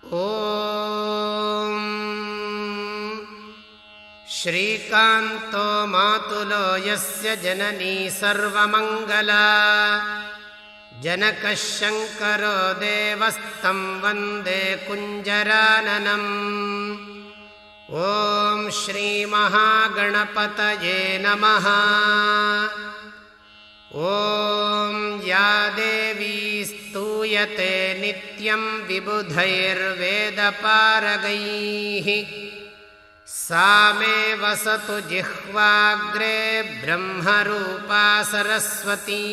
ॐ श्रीकान्तो मातुलो यस्य जननी सर्वमङ्गला जनकः शङ्करो देवस्तं वन्दे कुञ्जराननम्। ॐ श्रीमहागणपतये नमः। ॐ या देवी स्तूयते नित्यं विबुधैर्वेदपारगैः सा मे वसतु जिह्वाग्रे ब्रह्मरूपा सरस्वती।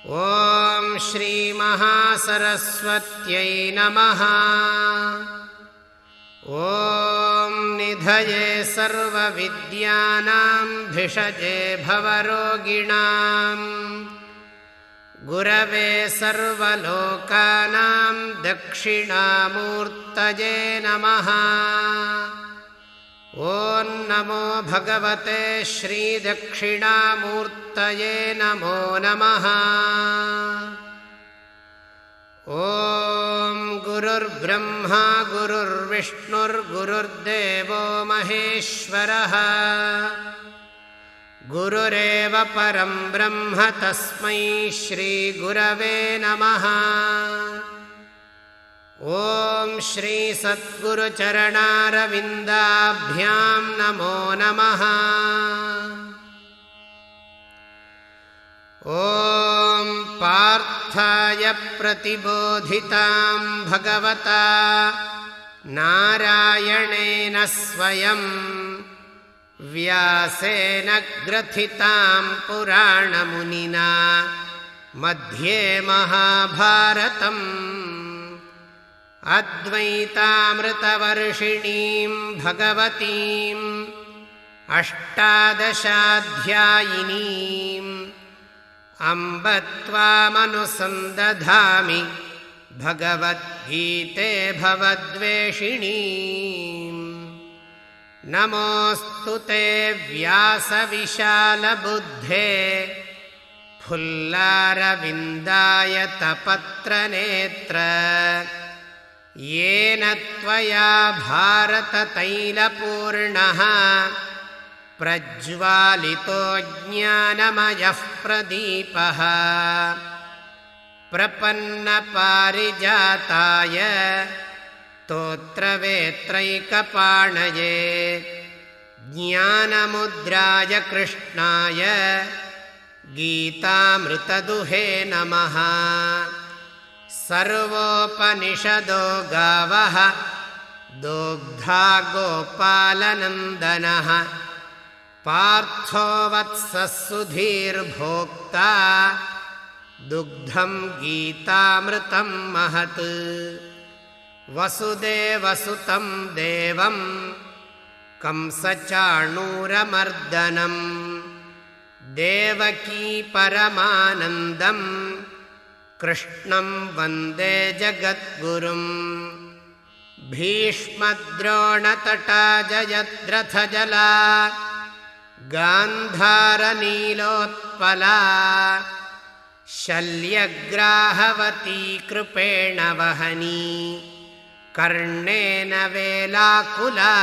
ॐ श्रीमहासरस्वत्यै नमः। ॐ निधये सर्वविद्यानां भिषजे भवरोगिणां गुरवे सर्वलोकानां दक्षिणामूर्तये नमः। ॐ नमो भगवते श्रीदक्षिणामूर्तये नमो नमः। ॐ गुरुर्ब्रह्मा गुरुर्विष्णुर्गुरुर्देवो महेश्वरः गुरुरेव परं ब्रह्म तस्मै श्रीगुरवे नमः। ॐ श्रीसद्गुरुचरणारविन्दाभ्यां नमो नमः। ॐ पार्थाय प्रतिबोधितां भगवता नारायणेन स्वयं व्यासेन ग्रथितां पुराणमुनिना मध्ये महाभारतम् अद्वैतामृतवर्षिणीं भगवतीम् अष्टादशाध्यायिनीम् अम्ब त्वामनुसन्दधामि भगवद्गीते भवद्वेषिणीम्। नमोऽस्तु ते व्यासविशालबुद्धे फुल्लारविन्दायतपत्रनेत्र येन त्वया भारततैलपूर्णः प्रज्वालितो ज्ञानमयः प्रदीपः। प्रपन्नपारिजाताय स्तोत्रवेत्रैकपाणये ज्ञानमुद्राय कृष्णाय गीतामृतदुहे नमः। सर्वोपनिषदो गावः दोग्धा गोपालनन्दनः पार्थो वत्सः सुधीर्भोक्ता दुग्धं गीतामृतं महत्। वसुदेवसुतं देवं कंसचाणूरमर्दनं देवकी परमानन्दं कृष्णं वन्दे जगद्गुरुम्। भीष्मद्रोणतटा जयद्रथजला गान्धारनीलोत्पला शल्यग्राहवती कृपेण वहनी कर्णेन वेलाकुला।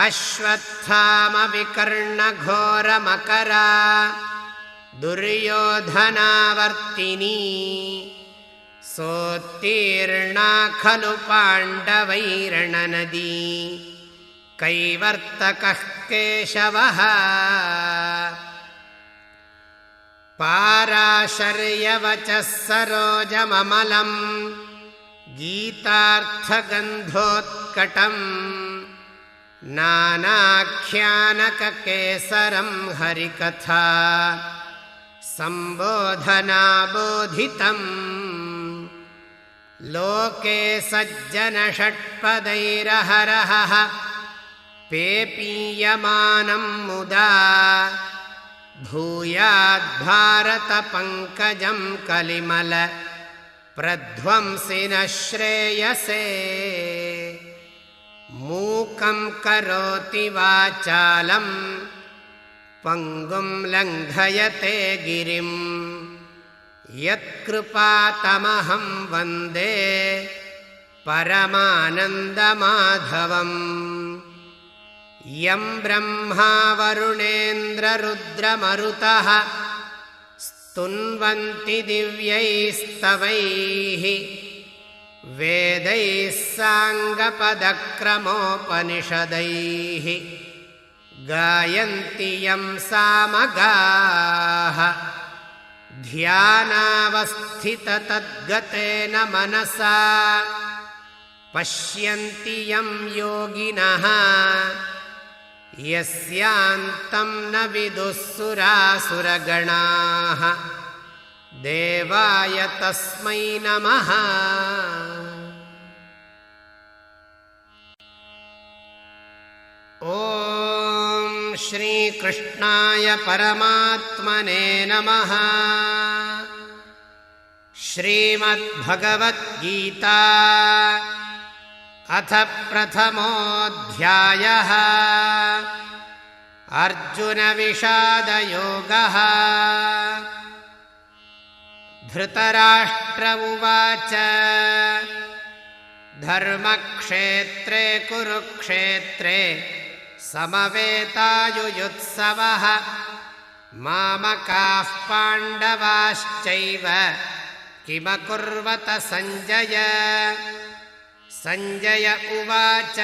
अश्वत्थामविकर्णघोरमकरा दुर्योधनावर्तिनी सोत्तीर्णा खलु पाण्डवैर्णनदी कैवर्तकः केशवः। पाराशर्यवचः सरोजममलं गीतार्थगन्धोत्कटं नानाख्यानककेसरं हरिकथा सम्बोधनाबोधितम्। लोके सज्जनषट्पदैरहरहः पेपीयमानं मुदा भूयाद्भारतपङ्कजं कलिमल प्रध्वंसिनः श्रेयसे। मूकं करोति वाचालं पङ्गुं लङ्घयते गिरिं यत्कृपातमहं वन्दे परमानन्दमाधवम् यं ब्रह्मा वरुणेन्द्ररुद्रमरुतः स्तुन्वन्ति दिव्यैस्तवैः वेदैः साङ्गपदक्रमोपनिषदैः गायन्ति यं सामगाः ध्यानावस्थिततद्गतेन मनसा पश्यन्ति यं योगिनः यस्यान्तं न विदुःसुरासुरगणाः देवाय तस्मै नमः। ॐ श्रीकृष्णाय परमात्मने नमः। श्रीमद्भगवद्गीता अथ प्रथमोऽध्यायः। अर्जुनविषादयोगः। धृतराष्ट्र उवाच धर्मक्षेत्रे कुरुक्षेत्रे समवेतायुयुत्सवः मामकाः पाण्डवाश्चैव किमकुर्वत सञ्जय। सञ्जय उवाच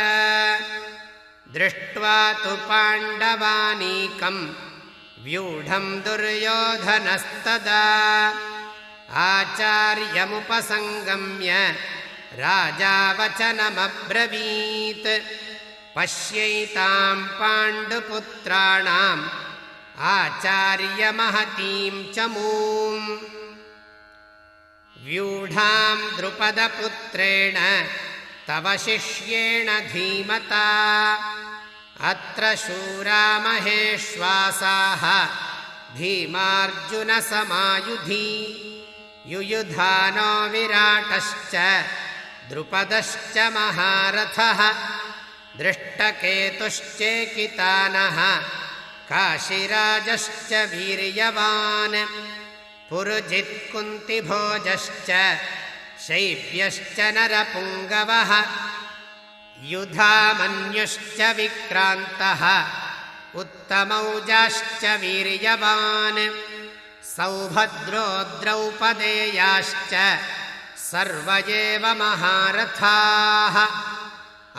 दृष्ट्वा तु पाण्डवानीकं व्यूढं दुर्योधनस्तदा आचार्यमुपसङ्गम्य राजा वचनमब्रवीत् पश्यैतां पाण्डुपुत्राणाम् आचार्यमहतीं च मूम् व्यूढां द्रुपदपुत्रेण तव शिष्येण धीमता अत्र शूरा महेश्वासाः भीमार्जुनसमायुधि युयुधानो विराटश्च द्रुपदश्च महारथः दृष्टकेतुश्चेकितानः काशिराजश्च वीर्यवान् पुरुजित्कुन्तिभोजश्च शैब्यश्च नरपुङ्गवः युधामन्युश्च विक्रान्तः उत्तमौजाश्च वीर्यवान् सौभद्रो द्रौपदेयाश्च सर्व एव महारथाः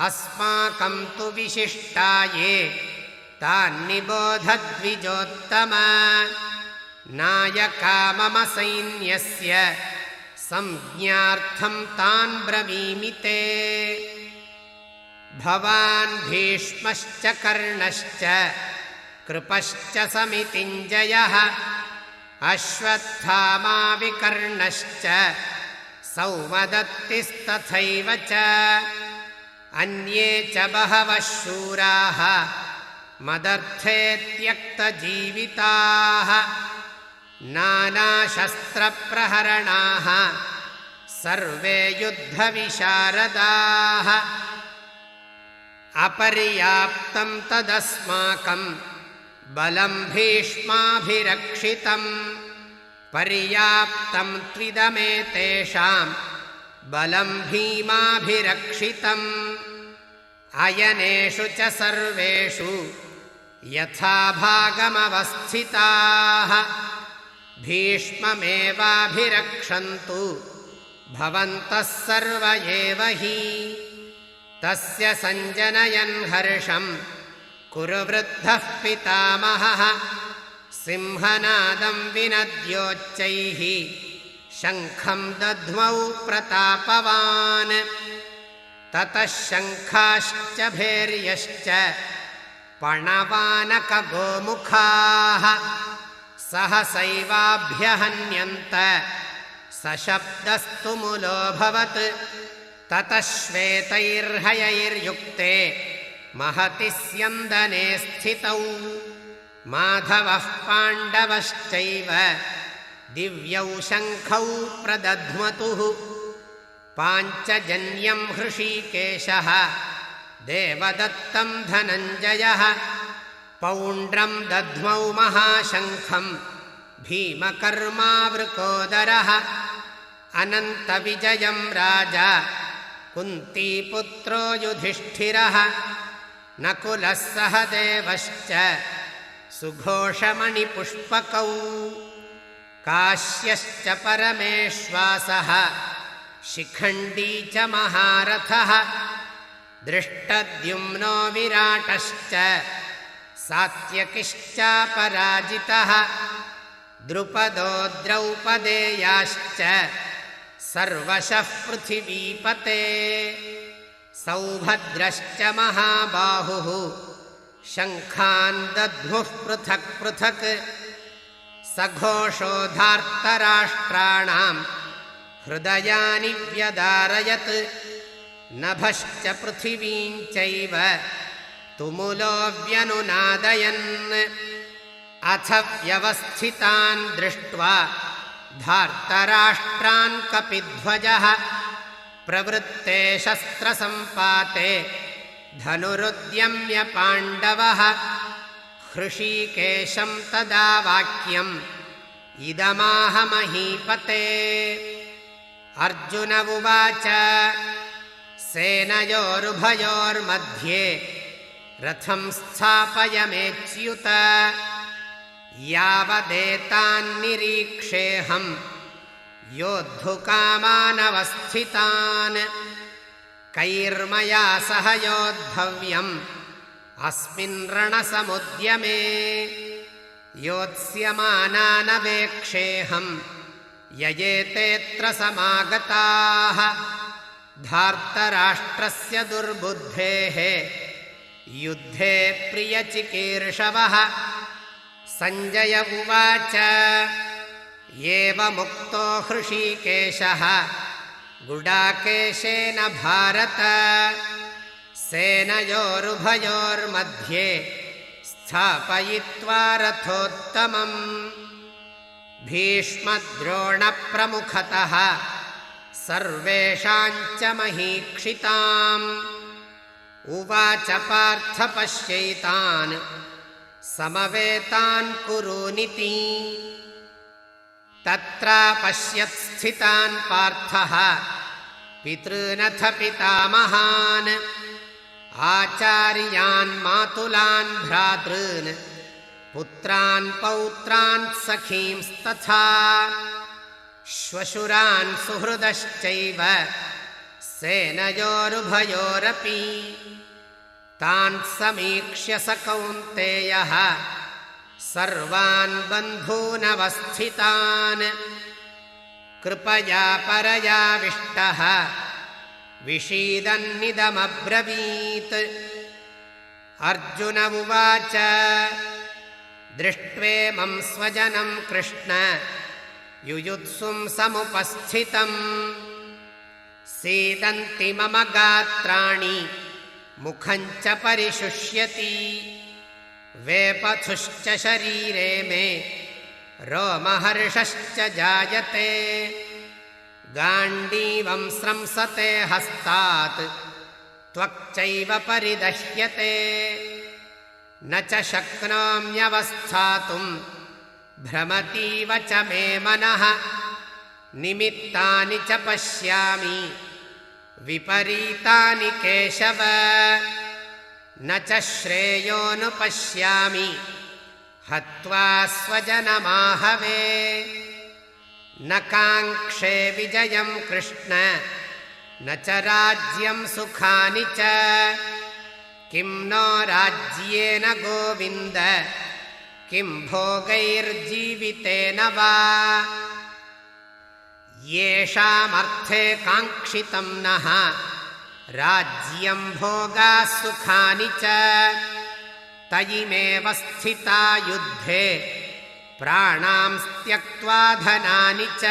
अस्माकं तु विशिष्टाये तान्निबोधद्विजोत्तम नायका मम सैन्यस्य संज्ञार्थं तान् ब्रवीमि ते। भवान् भीष्मश्च कर्णश्च कृपश्च समितिञ्जयः अश्वत्थामा विकर्णश्च सौमदत्तिस्तथैव च अन्ये च बहवः शूराः मदर्थे त्यक्तजीविताः नानाशस्त्रप्रहरणाः सर्वे युद्धविशारदाः अपर्याप्तं तदस्माकं बलं भीष्माभिरक्षितं पर्याप्तं त्विदमेतेषां बलं भीमाभिरक्षितम् अयनेषु च सर्वेषु यथा भागमवस्थिताः भीष्ममेवाभिरक्षन्तु भवन्तः सर्व एव हि। तस्य सञ्जनयन् हर्षं कुरु वृद्धः पितामहः सिंहनादं विनद्योच्चैः शङ्खं दध्मौ प्रतापवान् ततः शङ्खाश्च भैर्यश्च पणवानकगोमुखाः सहसैवाभ्यहन्यन्त सशब्दस्तु मुलोऽभवत् ततः श्वेतैर्हयैर्युक्ते महति स्यन्दने स्थितौ माधवः पाण्डवश्चैव दिव्यौ शङ्खौ प्रदध्मतुः पाञ्चजन्यं हृषीकेशः देवदत्तं धनञ्जयः पौण्ड्रं दध्मौ महाशङ्खं भीमकर्मावृकोदरः अनन्तविजयं राजा कुन्तीपुत्रो युधिष्ठिरः नकुलः सहदेवश्च सुघोषमणिपुष्पकौ काश्यश्च परमेश्वासः शिखण्डी च महारथः दृष्टद्युम्नो विराटश्च सात्यकिश्चापराजितः द्रुपदो द्रौपदेयाश्च सर्वशः पृथिवीपते सौभद्रश्च महाबाहुः शङ्खान् दद्मुः पृथक् पृथक् सघोषोधार्तराष्ट्राणां हृदयानि व्यदारयत् नभश्च पृथिवीं चैव तुमुलो व्यनुनादयन् अथ व्यवस्थितान् दृष्ट्वा धार्तराष्ट्रान् कपिध्वजः प्रवृत्ते शस्त्रसम्पाते धनुरुद्यम्य पाण्डवः हृषीकेशं तदा वाक्यम् इदमाह महीपते अर्जुन उवाच सेनयोरुभयोर्मध्ये रथं स्थापयमेच्युत यावदेतान्निरीक्षेऽहं योद्धुकामानवस्थितान् कैर्मया सह योद्धव्यम् अस्मिन् रणसमुद्यमे योत्स्यमानानवेक्षेऽहं ययेतेऽत्र समागताः धार्तराष्ट्रस्य दुर्बुद्धेः युद्धे प्रियचिकीर्षवः सञ्जय उवाच एवमुक्तो हृषीकेशः गुडाकेशेन भारत सेनयोरुभयोर्मध्ये स्थापयित्वा रथोत्तमम् भीष्मद्रोणप्रमुखतः सर्वेषाञ्च महीक्षिताम् उवाच पार्थ पश्यैतान् समवेतान् कुरूनिति तत्रापश्यत् स्थितान् पार्थः पितॄनथ पितामहान् आचार्यान् मातुलान् भ्रातॄन् पुत्रान् पौत्रान् सखींस्तथा श्वशुरान् सुहृदश्चैव सेनयोरुभयोरपि तान् समीक्ष्य स कौन्तेयः सर्वान् बन्धूनवस्थितान् कृपया परयाविष्टः विषीदन्निदमब्रवीत् अर्जुन उवाच दृष्ट्वेमं स्वजनं कृष्ण युयुत्सुं समुपस्थितम् सीदन्ति मम गात्राणि मुखं च परिशुष्यति वेपथुश्च शरीरे मे रोमहर्षश्च जायते गाण्डीवं स्रंसते हस्तात् त्वक्चैव परिदह्यते न च शक्नोम्यवस्थातुं भ्रमतीव च मे मनः निमित्तानि च पश्यामि विपरीतानि केशव न च श्रेयोनुपश्यामि हत्वा स्वजनमाहवे न काङ्क्षे विजयं कृष्ण न च राज्यं सुखानि च किं नो राज्येन गोविन्द किं भोगैर्जीवितेन वा येषामर्थे काङ्क्षितं नः राज्यं भोगाः सुखानि च तयिमेव स्थिता युद्धे प्राणां त्यक्त्वा धनानि च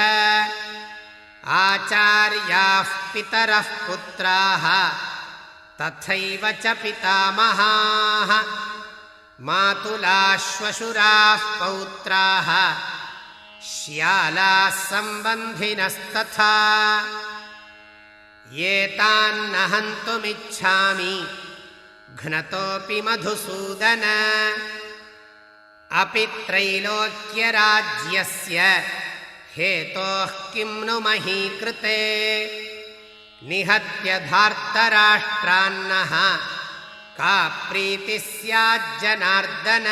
आचार्याः पितरः पुत्राः तथैव च पितामहाः मातुलाः श्वशुराः पौत्राः श्यालाः सम्बन्धिनस्तथा एतान्न हन्तुमिच्छामि घ्नतोऽपि मधुसूदन अपि त्रैलोक्यराज्यस्य हेतोः किं नु महीकृते निहत्य धार्तराष्ट्रान्नः का प्रीतिः स्याज्जनार्दन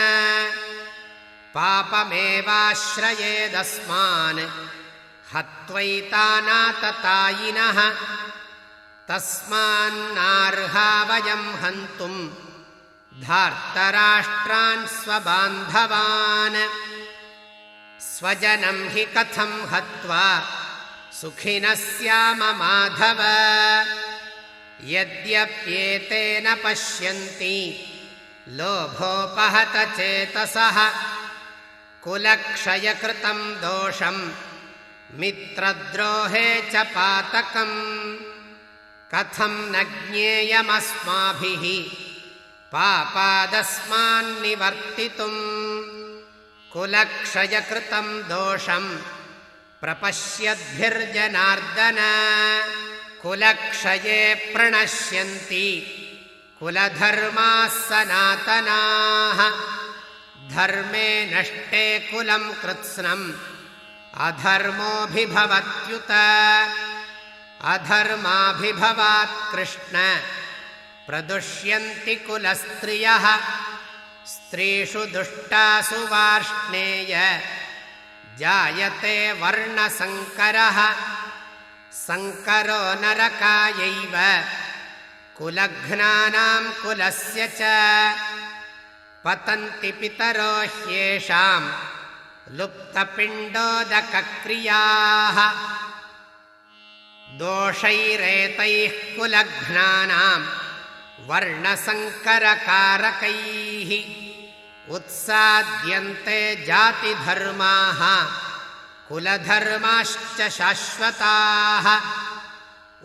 पापमेवाश्रयेदस्मान् हत्वैतानाततायिनः तस्मान्नार्हा वयं हन्तुं धार्तराष्ट्रान् स्वबान्धवान् स्वजनं हि कथं हत्वा सुखिनः स्याम माधव यद्यप्येतेन पश्यन्ति लोभोपहत चेतसः कुलक्षयकृतं दोषं मित्रद्रोहे च पातकम् कथं न ज्ञेयमस्माभिः पापादस्मान्निवर्तितुम् कुलक्षयकृतं दोषं प्रपश्यद्भिर्जनार्दन कुलक्षये प्रणश्यन्ति कुलधर्माः सनातनाः धर्मे नष्टे कुलं कृत्स्नम् अधर्मोऽभिभवत्युत अधर्माभिभवात् कृष्ण प्रदुष्यन्ति कुलस्त्रियः स्त्रीषु दुष्टासु वार्ष्णेय जायते वर्णसङ्करः संकरो नरकायैव कुलघ्नानां कुलस्य च पतन्ति पितरो ह्येषां लुप्तपिण्डोदकक्रियाः दोषैरेतैः कुलघ्नानां वर्णसङ्करकारकैः उत्साद्यन्ते जातिधर्माः कुलधर्माश्च शाश्वताः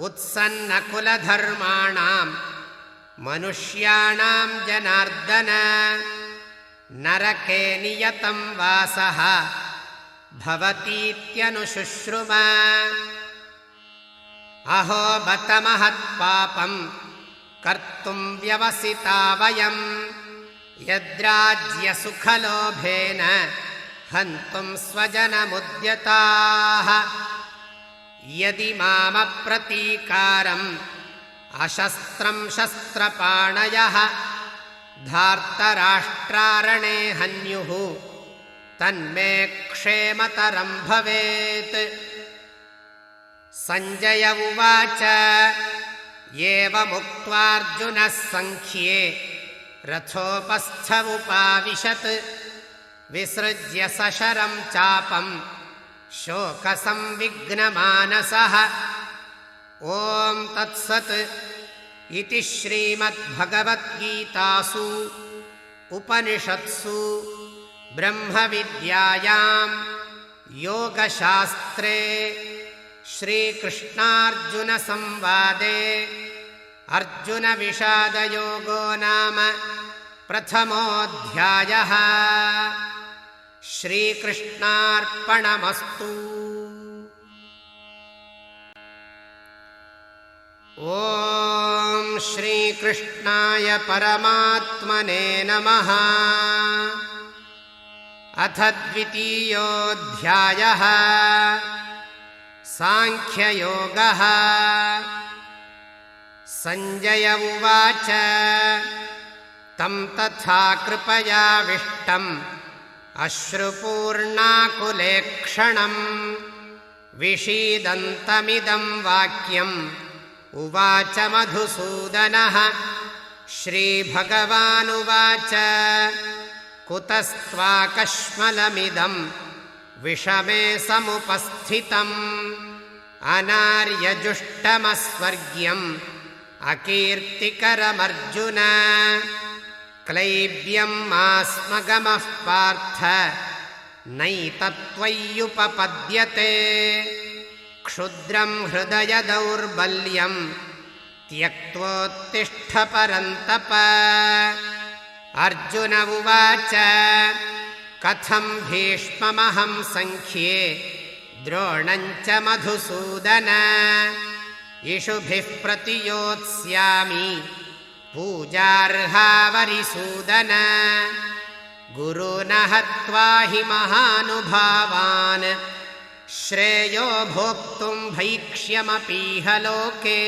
उत्सन्नकुलधर्माणां मनुष्याणां जनार्दन नरके नियतं वासः भवतीत्यनुशुश्रुम अहो बत महत्पापं कर्तुं व्यवसिता वयं यद्राज्यसुखलोभेन हन्तुं स्वजनमुद्यताः यदि मामप्रतीकारम् अशस्त्रं शस्त्रपाणयः धार्तराष्ट्रारणे हन्युः तन्मे क्षेमतरं भवेत् सञ्जय उवाच एवमुक्त्वार्जुनः सङ्ख्ये रथोपस्थ उपाविशत् विसृज्य सशरं चापं शोकसंविघ्नमानसः ॐ तत्सत् इति श्रीमद्भगवद्गीतासु उपनिषत्सु ब्रह्मविद्यायां योगशास्त्रे श्रीकृष्णार्जुनसंवादे अर्जुनविषादयोगो नाम प्रथमोऽध्यायः। श्रीकृष्णार्पणमस्तु। ॐ श्रीकृष्णाय परमात्मने नमः। अथ द्वितीयोऽध्यायः सांख्ययोगः। सञ्जय उवाच तं तथा कृपयाविष्टम् अश्रुपूर्णाकुलेक्षणं विषीदन्तमिदं वाक्यम् उवाच मधुसूदनः। श्रीभगवानुवाच कुतस्त्वाकश्मलमिदं विषमे समुपस्थितम् अनार्यजुष्टमस्वर्ग्यम् अकीर्तिकरमर्जुन। क्लैब्यं मास्मगमः पार्थ नैतत्त्वय्युपपद्यते। क्षुद्रं हृदय दौर्बल्यं त्यक्त्वोत्तिष्ठ परन्तप। अर्जुन उवाच कथं भीष्ममहं सङ्ख्ये द्रोणं च मधुसूदन। इषुभिः प्रतियोत्स्यामि पूजार्हा वरिसूदन। गुरून् हत्वा हि महानुभावान् श्रेयो भोक्तुं भैक्ष्यमपीह लोके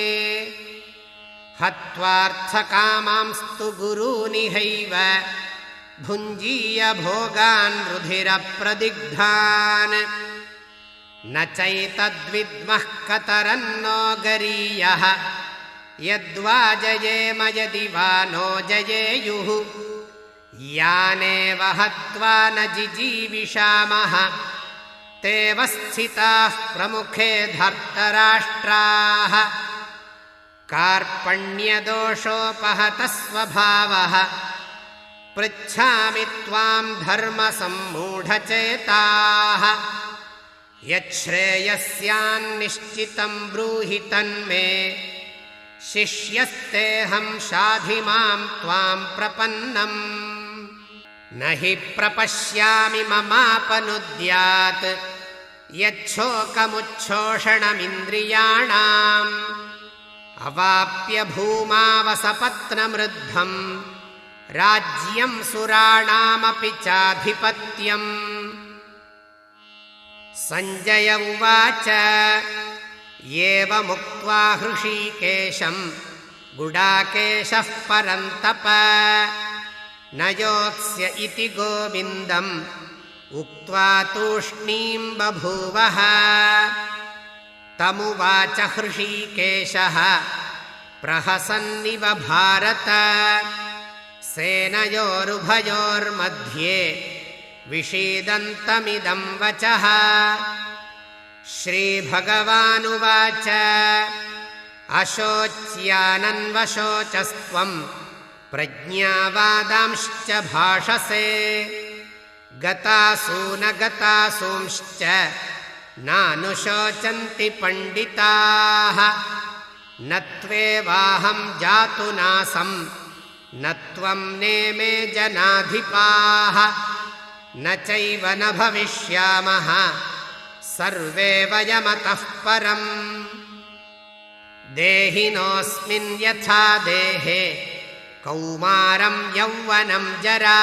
हत्वार्थकामांस्तु गुरूनिहैव भुञ्जीय भोगान् रुधिरप्रदिग्धान् न चैतद्विद्मः कतरन्नो गरीयः यद्वा जयेम यदि वा नो जयेयुः यानेव हत्वा न जिजीविषामः ते वस्थिताः प्रमुखे धर्तराष्ट्राः कार्पण्यदोषोपहतः स्वभावः पृच्छामि त्वां धर्मसम्मूढचेताः यच्छ्रेयस्यान्निश्चितं ब्रूहि तन्मे शिष्यस्तेऽहं शाधि मां त्वां प्रपन्नम् न हि प्रपश्यामि ममापनुद्यात् यच्छोकमुच्छोषणमिन्द्रियाणाम् अवाप्य भूमावसपत्नमृद्धम् राज्यं सुराणामपि चाधिपत्यम् सञ्जय उवाच एवमुक्त्वा हृषीकेशं गुडाकेशः परन्तप न योत्स्य इति गोविन्दम् उक्त्वा तूष्णीं बभूवः तमुवाच हृषीकेशः प्रहसन्निव भारत सेनयोरुभयोर्मध्ये विषीदन्तमिदं वचः श्रीभगवानुवाच अशोच्यानन्वशोचस्त्वं प्रज्ञावादांश्च भाषसे गतासून गतासूंश्च नानुशोचन्ति पण्डिताः न त्वेवाहं जातु नासं न त्वं नेमे जनाधिपाः न चैव न भविष्यामः सर्वे वयमतः परम् देहिनोऽस्मिन् यथा देहे कौमारं यौवनं जरा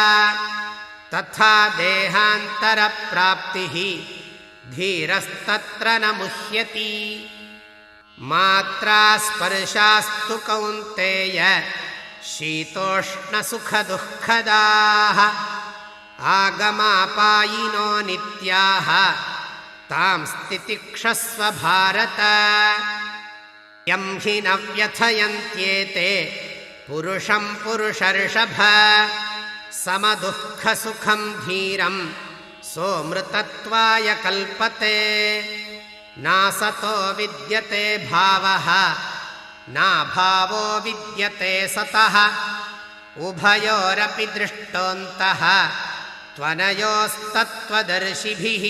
तथा देहान्तरप्राप्तिः धीरस्तत्र न मुह्यति मात्रा स्पर्शास्तु कौन्तेय शीतोष्णसुखदुःखदाः आगमापायिनो नित्याः तां स्थितिक्षस्व भारत यं हि न व्यथयन्त्येते पुरुषं पुरुषर्षभ समदुःखसुखं धीरं सोऽमृतत्वाय कल्पते नासतो विद्यते भावः नाभावो विद्यते सतः उभयोरपि दृष्टोऽन्तः त्वनयोस्तत्त्वदर्शिभिः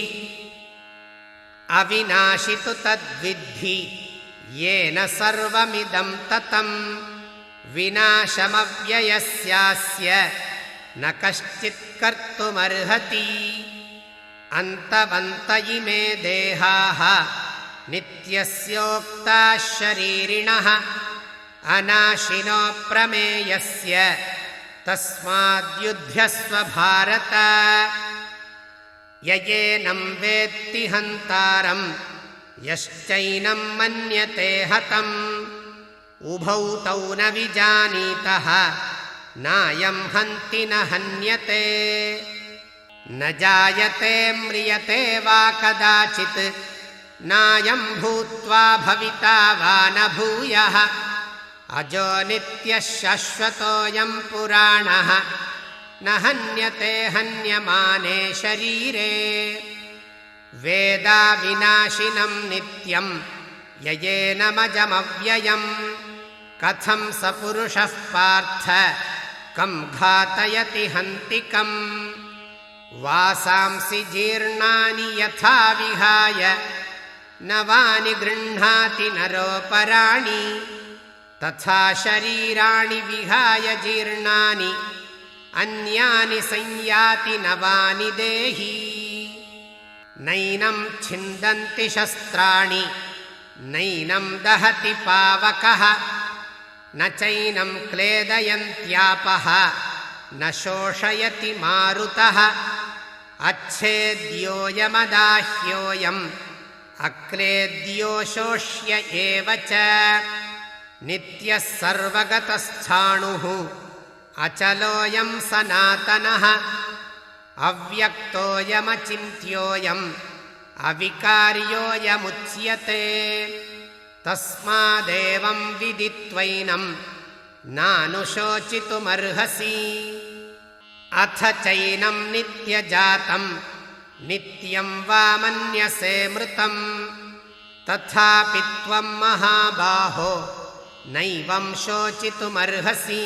अविनाशि तु तद्विद्धि येन सर्वमिदं ततम् विनाशमव्ययस्यास्य न कश्चित् कर्तुमर्हति अन्तवन्त इमे देहाः नित्यस्योक्ताः शरीरिणः अनाशिनो प्रमेयस्य तस्माद्युध्यस्व भारत ययेनं वेत्ति हन्तारं यश्चैनं मन्यते हतम् उभौ तौ न विजानीतः नायं हन्ति न हन्यते न जायते म्रियते वा कदाचित् नायं भूत्वा भविता वा न भूयः अजो नित्यः शाश्वतोऽयं पुराणः न हन्यते हन्यमाने शरीरे वेदाविनाशिनं नित्यं ययेनमजमव्ययम् कथं स पुरुषः पार्थ कं घातयति हन्तिकम् वासांसि जीर्णानि यथा विहाय नवानि गृह्णाति नरोपराणि तथा शरीराणि विहाय जीर्णानि अन्यानि संयाति नवानि देहि नैनं छिन्दन्ति शस्त्राणि नैनं दहति पावकः न चैनं क्लेदयन्त्यापः न शोषयति मारुतः अच्छेद्योऽयमदाह्योऽयम् अक्लेद्यो शोष्य एव च नित्यः सर्वगतस्थाणुः अचलोऽयं सनातनः अव्यक्तोऽयमचिन्त्योऽयम् अविकार्योऽयमुच्यते तस्मादेवं विदित्वैनं नानुशोचितुमर्हसि अथ चैनं नित्यजातं नित्यं वा मन्यसे मृतं तथापि त्वं महाबाहो नैवं शोचितुमर्हसि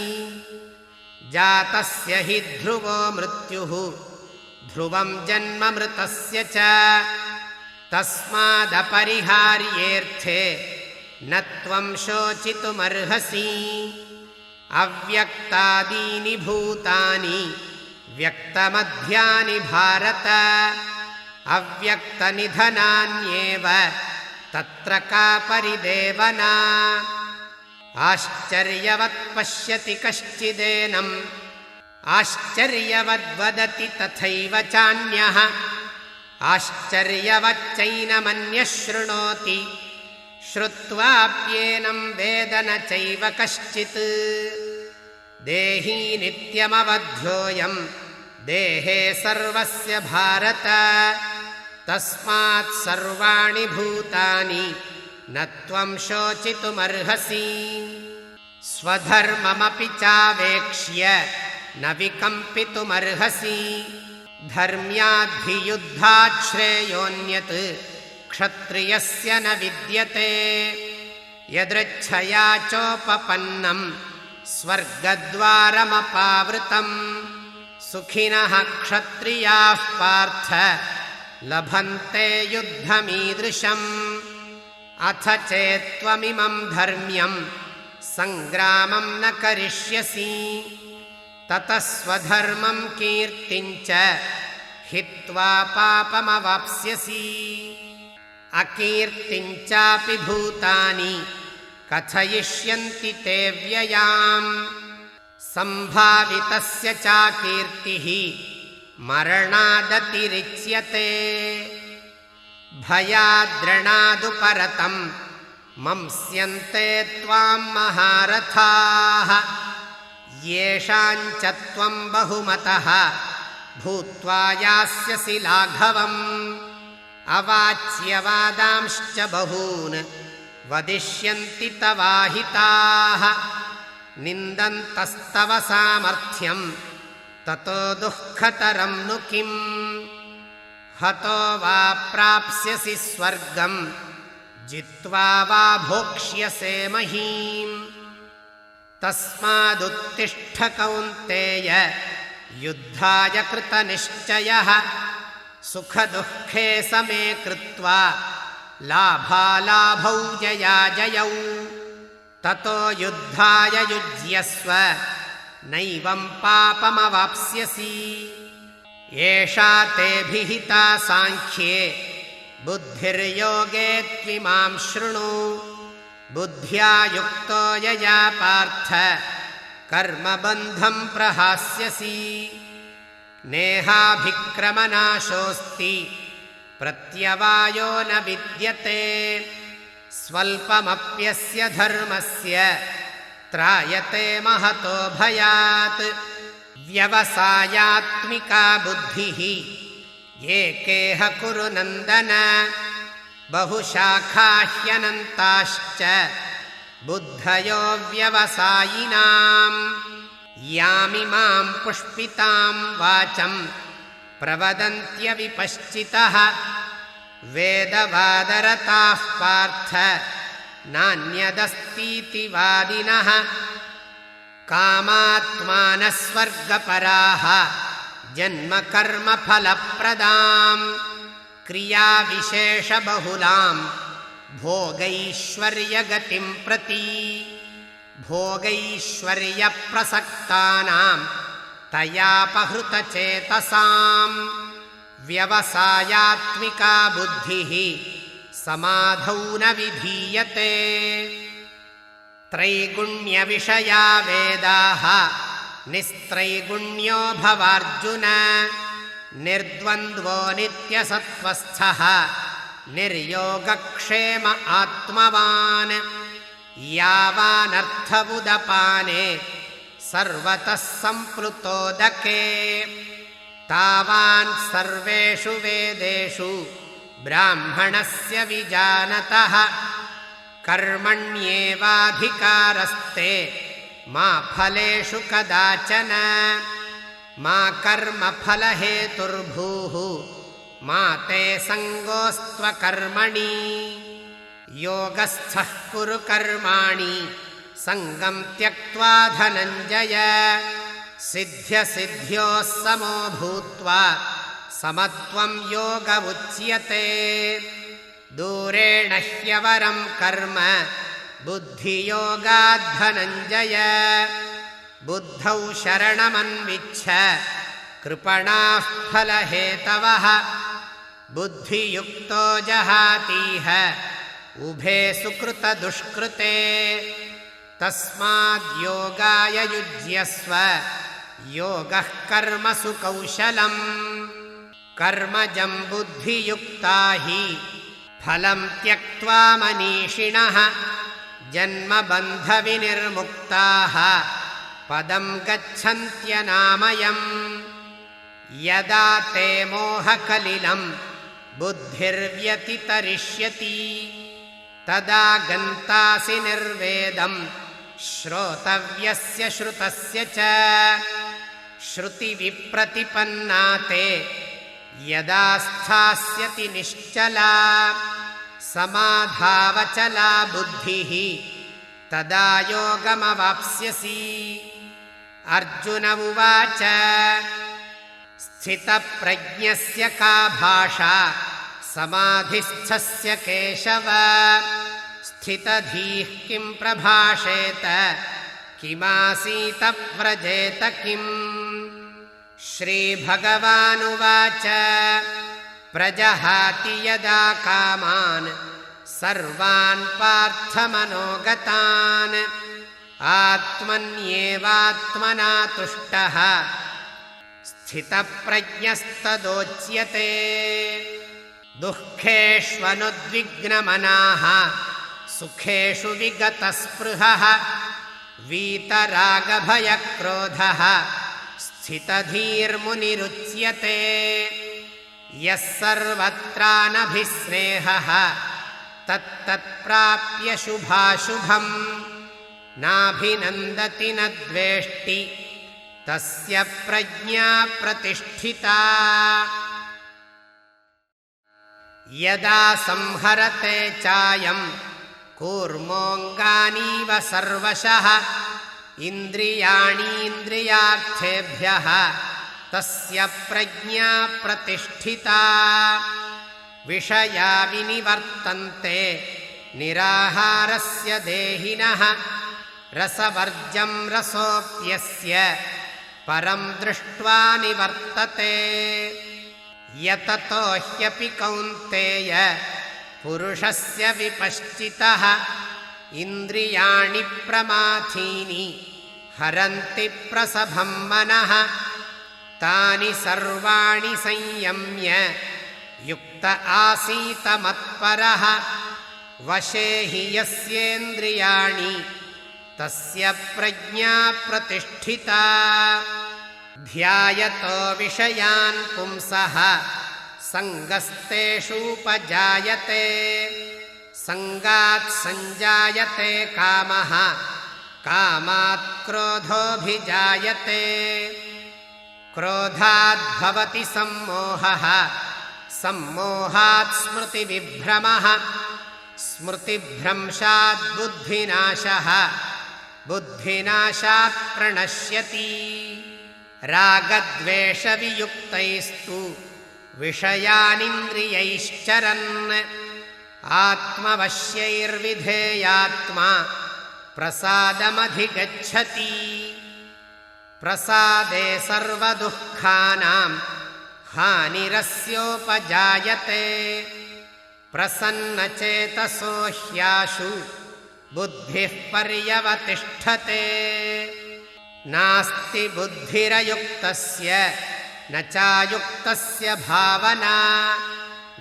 जातस्य हि ध्रुवो मृत्युः ध्रुवं जन्म मृतस्य च तस्मादपरिहार्येऽर्थे न त्वं शोचितुमर्हसि अव्यक्तादीनि भूतानि व्यक्तमध्यानि भारत अव्यक्तनिधनान्येव तत्र का परिदेवना आश्चर्यवत् पश्यति कश्चिदेनम् आश्चर्यवद्वदति तथैव चान्यः आश्चर्यवच्चैनमन्यः शृणोति श्रुत्वाप्येनं वेद न चैव कश्चित् देही नित्यमवध्योऽयं देहे सर्वस्य भारत तस्मात् सर्वाणि भूतानि न त्वं शोचितुमर्हसि स्वधर्ममपि चावेक्ष्य न विकम्पितुमर्हसि धर्म्याद्धियुद्धात् श्रेयोऽन्यत् क्षत्रियस्य न विद्यते यदृच्छया चोपपन्नं स्वर्गद्वारमपावृतं सुखिनः क्षत्रियाः पार्थ लभन्ते युद्धमीदृशम् अथ चेत्त्वमिमं धर्म्यं सङ्ग्रामं न करिष्यसि ततः स्वधर्मं कीर्तिं च हित्वा पापमवाप्स्यसि अकीर्तिं चापि भूतानि कथयिष्यन्ति ते व्ययाम् सम्भावितस्य चाकीर्तिः मरणादतिरिच्यते भयाद्रणादुपरतं मंस्यन्ते त्वां महारथाः येषाञ्च त्वं बहुमतः भूत्वा यास्यसि लाघवम् अवाच्यवादांश्च बहून् वदिष्यन्ति तवाहिताः निन्दन्तस्तव सामर्थ्यं ततो दुःखतरं नु किम् हतो वा प्राप्स्यसि स्वर्गं जित्वा वा भोक्ष्यसे महीम् तस्मादुत्तिष्ठ कौन्तेय युद्धाय कृतनिश्चयः सुखदुःखे समे कृत्वा लाभालाभौ जयाजयौ ततो युद्धाय युज्यस्व नैवं पापमवाप्स्यसि एषा ते विहिता सांख्ये बुद्धिर्योगे त्विमां शृणु बुद्ध्या युक्तो यया पार्थ कर्मबन्धं प्रहास्यसि नेहाभिक्रमनाशोऽस्ति प्रत्यवायो न विद्यते स्वल्पमप्यस्य धर्मस्य त्रायते महतो भयात् व्यवसायात्मिका बुद्धिः एकेह कुरु नन्दन बहुशाखा ह्यनन्ताश्च बुद्धयो व्यवसायिनाम् यामिमां पुष्पितां वाचं प्रवदन्त्यविपश्चितः वेदवादरताः पार्थ नान्यदस्तीति वादिनः कामात्मानः स्वर्गपराः जन्मकर्मफलप्रदां क्रियाविशेषबहुलां भोगैश्वर्यगतिं प्रति भोगैश्वर्यप्रसक्तानां तयापहृतचेतसां व्यवसायात्मिका बुद्धिः समाधौ न विधीयते त्रैगुण्यविषया वेदाः निस्त्रैगुण्यो भवार्जुन निर्द्वन्द्वो नित्यसत्त्वस्थः निर्योगक्षेम आत्मवान् यावानर्थबुदपाने सर्वतः सम्प्लुतोदके तावान् सर्वेषु वेदेषु ब्राह्मणस्य विजानतः कर्मण्येवाधिकारस्ते मा फलेषु कदाचन मा कर्मफलहेतुर्भूः मा ते सङ्गोऽस्त्वकर्मणि योगस्थः कुरु कर्माणि सङ्गं त्यक्त्वा धनञ्जय सिद्ध्यसिद्ध्योः समो भूत्वा समत्वं योग उच्यते दूरेण ह्यवरं कर्म बुद्धियोगात् धनञ्जय बुद्धौ शरणमन्विच्छ कृपणाः फलहेतवः बुद्धियुक्तो जहातीह उभे सुकृतदुष्कृते तस्माद् योगाय युज्यस्व योगः कर्मसु कौशलम् कर्मजं बुद्धियुक्ता हि फलं त्यक्त्वा मनीषिणः जन्मबन्धविनिर्मुक्ताः पदं गच्छन्त्यनामयम् यदा ते मोहकलिलं बुद्धिर्व्यतितरिष्यति तदा गन्तासि निर्वेदं श्रोतव्यस्य श्रुतस्य च श्रुतिविप्रतिपन्ना ते यदा स्थास्यति निश्चला समाधावचला बुद्धिः तदा योगमवाप्स्यसि अर्जुन उवाच स्थितप्रज्ञस्य का भाषा समाधिस्थस्य केशव स्थितधीः किं प्रभाषेत किमासीत व्रजेत किम् श्रीभगवानुवाच प्रजहाति यदा कामान् सर्वान् पार्थमनोगतान् आत्मन्येवात्मना तुष्टः स्थितप्रज्ञस्तदोच्यते दुःखेष्वनुद्विग्नमनाः सुखेषु विगतस्पृहः वीतरागभयक्रोधः स्थितधीर्मुनिरुच्यते यः सर्वत्रानभिस्नेहः तत्तत्प्राप्य शुभाशुभम् नाभिनन्दति न द्वेष्टि तस्य प्रज्ञा प्रतिष्ठिता यदा संहरते चायं कूर्मोऽङ्गानीव सर्वशः इन्द्रियाणीन्द्रियार्थेभ्यः तस्य प्रज्ञा प्रतिष्ठिता विषया विनिवर्तन्ते निराहारस्य देहिनः रसवर्जं रसोऽप्यस्य परं दृष्ट्वा निवर्तते यततो ह्यपि कौन्तेय पुरुषस्य विपश्चितः इन्द्रियाणि प्रमाथीनि हरन्ति प्रसभं मनः तानि सर्वाणि संयम्य युक्त आसीत मत्परः वशे हि यस्येन्द्रियाणि तस्य प्रज्ञा प्रतिष्ठिता ध्यायतो विषयान् पुंसः सङ्गस्तेषूपजायते सङ्गात् सञ्जायते कामः कामात् क्रोधोऽभिजायते क्रोधात् भवति सम्मोहः सम्मोहात् स्मृतिविभ्रमः स्मृतिभ्रंशात् बुद्धिनाशः बुद्धिनाशात् प्रणश्यति रागद्वेषवियुक्तैस्तु विषयानिन्द्रियैश्चरन् आत्मवश्यैर्विधेयात्मा प्रसादमधिगच्छति प्रसादे सर्वदुःखानां हानिरस्योपजायते प्रसन्नचेतसो ह्याशु बुद्धिः पर्यवतिष्ठते नास्ति बुद्धिरयुक्तस्य न चायुक्तस्य भावना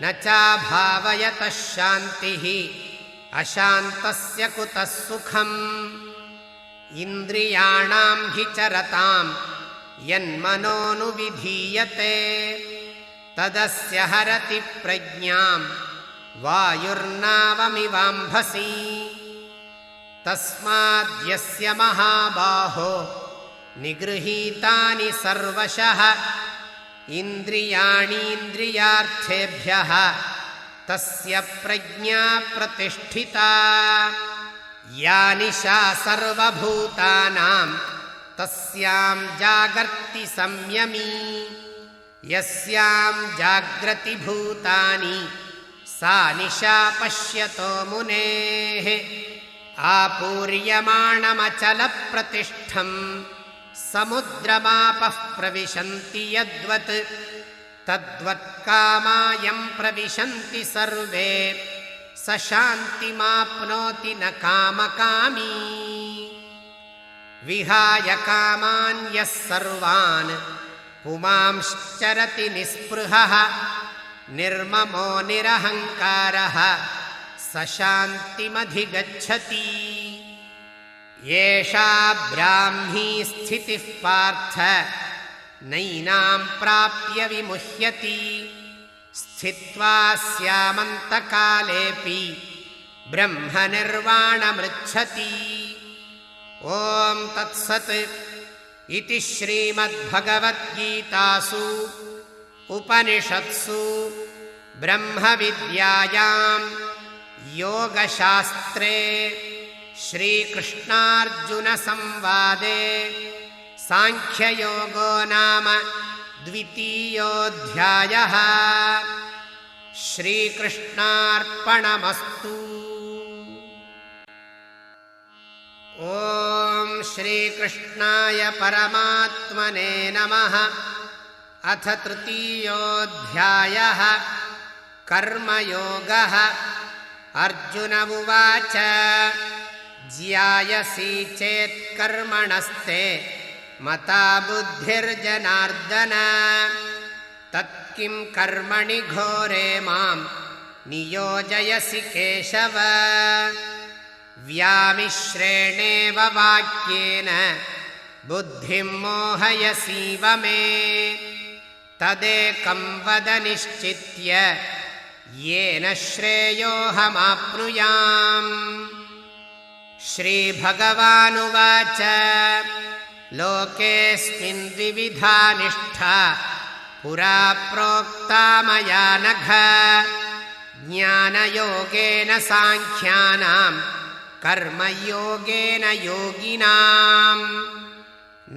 न चाभावयतः शान्तिः अशान्तस्य कुतः सुखम् इन्द्रियाणां हि चरतां यन्मनोनुविधीयते तदस्य हरति प्रज्ञां वायुर्नावमिवाम्भसि तस्माद्यस्य महाबाहो निगृहीतानि सर्वशः इन्द्रियाणीन्द्रियार्थेभ्यः तस्य प्रज्ञा प्रतिष्ठिता या निशा सर्वभूतानां तस्यां जागर्ति संयमी यस्यां जाग्रति भूतानि सा निशा पश्यतो मुनेः आपूर्यमाणमचलप्रतिष्ठं समुद्रमापः प्रविशन्ति यद्वत् तद्वत्कामायं प्रविशन्ति सर्वे स शान्तिमाप्नोति न कामकामी विहाय कामान् यः सर्वान् पुमांश्चरति निःस्पृहः निर्ममो निरहङ्कारः स शान्तिमधिगच्छति एषा ब्राह्मी स्थितिः पार्थ नैनां प्राप्य विमुह्यति स्थित्वा स्यामन्तकालेऽपि ब्रह्मनिर्वाणमृच्छति ॐ तत्सत् इति श्रीमद्भगवद्गीतासु उपनिषत्सु ब्रह्मविद्यायां योगशास्त्रे श्रीकृष्णार्जुनसंवादे सांख्ययोगो नाम द्वितीयोऽध्यायः। श्रीकृष्णार्पणमस्तु। ॐ श्रीकृष्णाय परमात्मने नमः। अथ तृतीयोऽध्यायः कर्मयोगः। अर्जुन उवाच ज्यायसि चेत् कर्मणस्ते मता बुद्धिर्जनार्दन तत्किं कर्मणि घोरे मां नियोजयसि केशव व्यामिश्रेणेव वाक्येन बुद्धिं मोहयसीव मे तदेकं वद निश्चित्य येन श्रेयोऽहमाप्नुयाम्। श्रीभगवानुवाच लोकेऽस्मिन् द्विविधा निष्ठा पुरा प्रोक्ता मया नघ ज्ञानयोगेन साङ्ख्यानां कर्मयोगेन योगिनां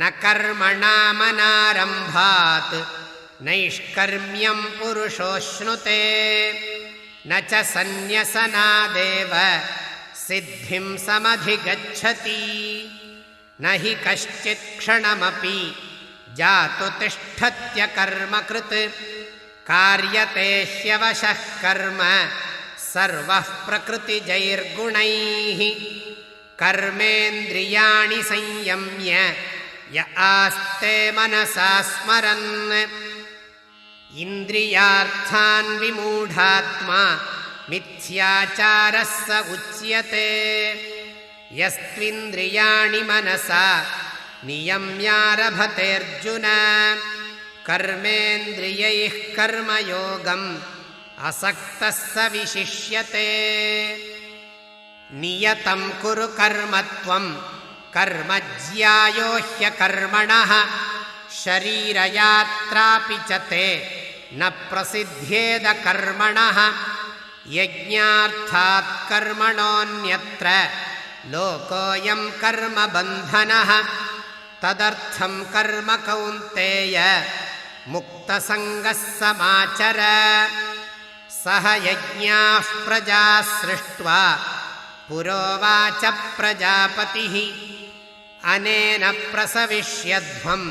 न कर्मणामनारम्भात् नैष्कर्म्यं पुरुषोऽश्नुते न च सन्न्यसनादेव सिद्धिं समधिगच्छति न हि कश्चित् क्षणमपि जातु तिष्ठत्यकर्मकृत् कार्यते ह्यवशः कर्म सर्वः प्रकृतिजैर्गुणैः कर्मेन्द्रियाणि संयम्य य आस्ते मनसा स्मरन् इन्द्रियार्थान् विमूढात्मा मिथ्याचारः स उच्यते यस्त्विन्द्रियाणि मनसा नियम्यारभतेऽर्जुन कर्मेन्द्रियैः कर्मयोगम् असक्तः स विशिष्यते नियतं कुरु कर्म त्वं कर्म ज्यायो ह्यकर्मणः शरीरयात्रापि च ते न प्रसिद्ध्येद कर्मणः यज्ञार्थात् कर्मणोऽन्यत्र लोकोऽयं कर्मबन्धनः तदर्थं कर्म कौन्तेय मुक्तसङ्गः समाचर सह यज्ञाः प्रजाः सृष्ट्वा पुरोवाच प्रजापतिः अनेन प्रसविष्यध्वं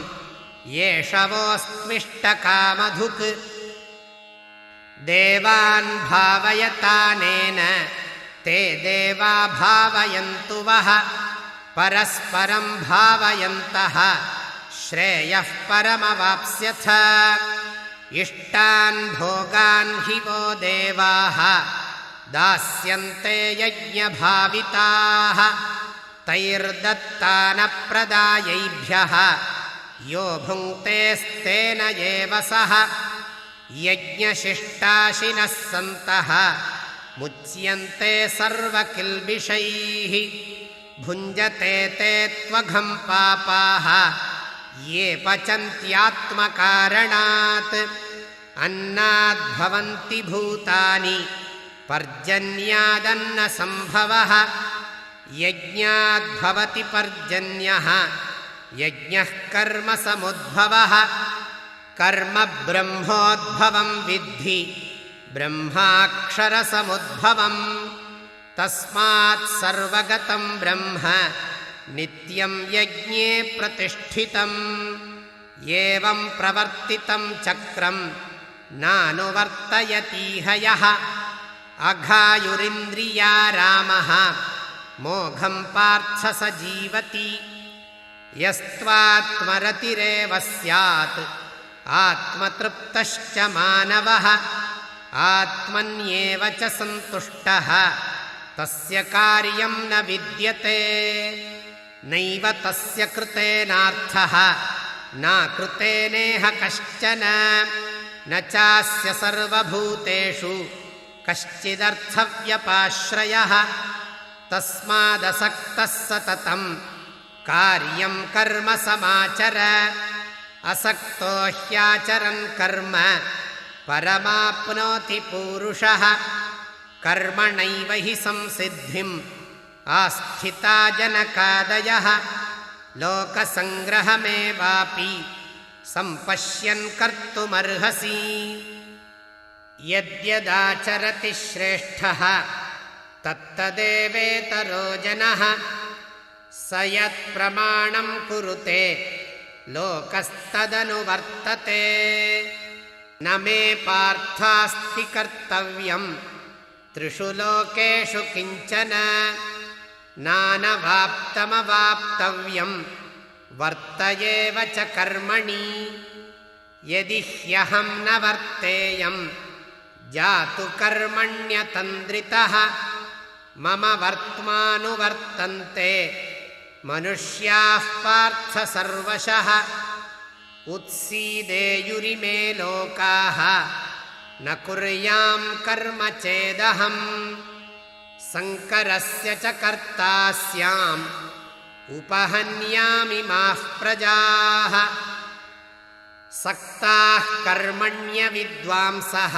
येषवोऽस्त्विष्टकामधुक् देवान् भावयतानेन ते देवा भावयन्तु वः परस्परं भावयन्तः श्रेयः परमवाप्स्यथ इष्टान् भोगान् हि वो देवाः दास्यन्ते यज्ञभाविताः तैर्दत्तानप्रदायैभ्यः यो भुङ्क्तेस्तेन एव सः यज्ञशिष्टाशिनः सन्तः मुच्यन्ते सर्वकिल्बिषैः भुञ्जते ते त्वघं पापाः ये पचन्त्यात्मकारणात् अन्नाद्भवन्ति भूतानि पर्जन्यादन्नसम्भवः यज्ञाद्भवति पर्जन्यः यज्ञः कर्म समुद्भवः कर्म ब्रह्मोद्भवं विद्धि ब्रह्माक्षरसमुद्भवम् तस्मात् सर्वगतं ब्रह्म नित्यं यज्ञे प्रतिष्ठितम् एवं प्रवर्तितं चक्रं नानुवर्तयतीह यः अघायुरिन्द्रिया रामः मोघं पार्थ स जीवति यस्त्वात्मरतिरेव स्यात् आत्मतृप्तश्च मानवः आत्मन्येव च सन्तुष्टः तस्य कार्यं न विद्यते नैव तस्य कृतेनार्थः न कृतेनेह कश्चन न चास्य सर्वभूतेषु कश्चिदर्थव्यपाश्रयः तस्मादसक्तः सततं कार्यं कर्म समाचर असक्तो ह्याचरन् कर्म परमाप्नोति पूरुषः कर्मणैव हि संसिद्धिम् आस्थिता जनकादयः लोकसङ्ग्रहमेवापि सम्पश्यन् कर्तुमर्हसि यद्यदाचरति श्रेष्ठः तत्तदेवेतरो जनः स यत्प्रमाणं कुरुते लोकस्तदनुवर्तते न मे पार्थास्ति कर्तव्यं त्रिषु लोकेषु किञ्चन नानवाप्तमवाप्तव्यं वर्त एव च कर्मणि यदि ह्यहं न वर्तेयं जातु कर्मण्यतन्द्रितः मम वर्त्मानुवर्तन्ते मनुष्याः पार्थ सर्वशः उत्सीदेयुरिमे लोकाः न कुर्यां कर्म चेदहम् संकरस्य च कर्ता स्याम् उपहन्यामि माः प्रजाः सक्ताः कर्मण्य विद्वांसः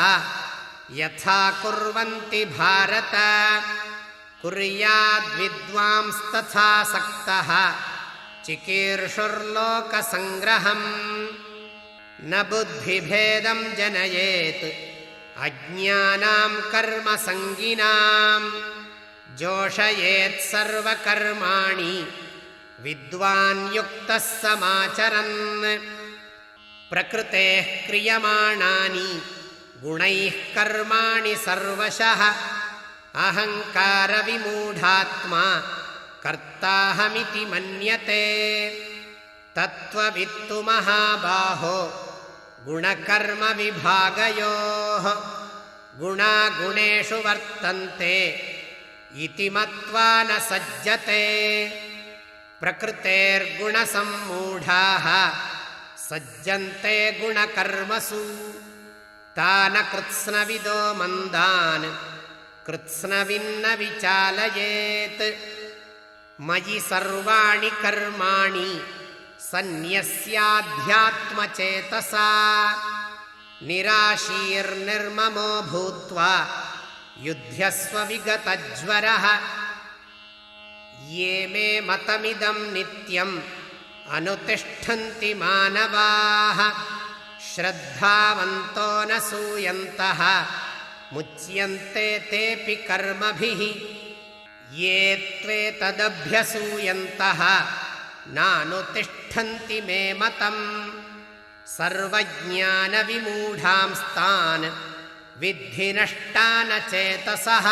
यथा कुर्वन्ति भारत कुर्याद्विद्वांस्तथा सक्तः चिकीर्षुर्लोकसङ्ग्रहम् न बुद्धिभेदं जनयेत् अज्ञानां कर्मसङ्गिनां जोषयेत् सर्वकर्माणि विद्वान् युक्तः समाचरन् प्रकृतेः क्रियमाणानि गुणैः कर्माणि सर्वशः अहङ्कारविमूढात्मा कर्ताहमिति मन्यते तत्त्ववित्तु महाबाहो गुणकर्मविभागयोः गुणागुणेषु वर्तन्ते इति मत्वा न सज्जते प्रकृतेर्गुणसम्मूढाः सज्जन्ते गुणकर्मसु तान कृत्स्नविदो मन्दान् कृत्स्नविन्न विचालयेत् मयि सर्वाणि कर्माणि सन्न्यस्याध्यात्मचेतसा निराशीर्निर्ममो भूत्वा युध्यस्व विगतज्वरः ये मे मतमिदं नित्यम् अनुतिष्ठन्ति मानवाः श्रद्धावन्तो न सूयन्तः मुच्यन्ते तेऽपि कर्मभिः ये त्वेतदभ्यसूयन्तः नानुतिष्ठन्ति मे मतम् सर्वज्ञानविमूढांस्तान् विद्धि नष्टान चेतसः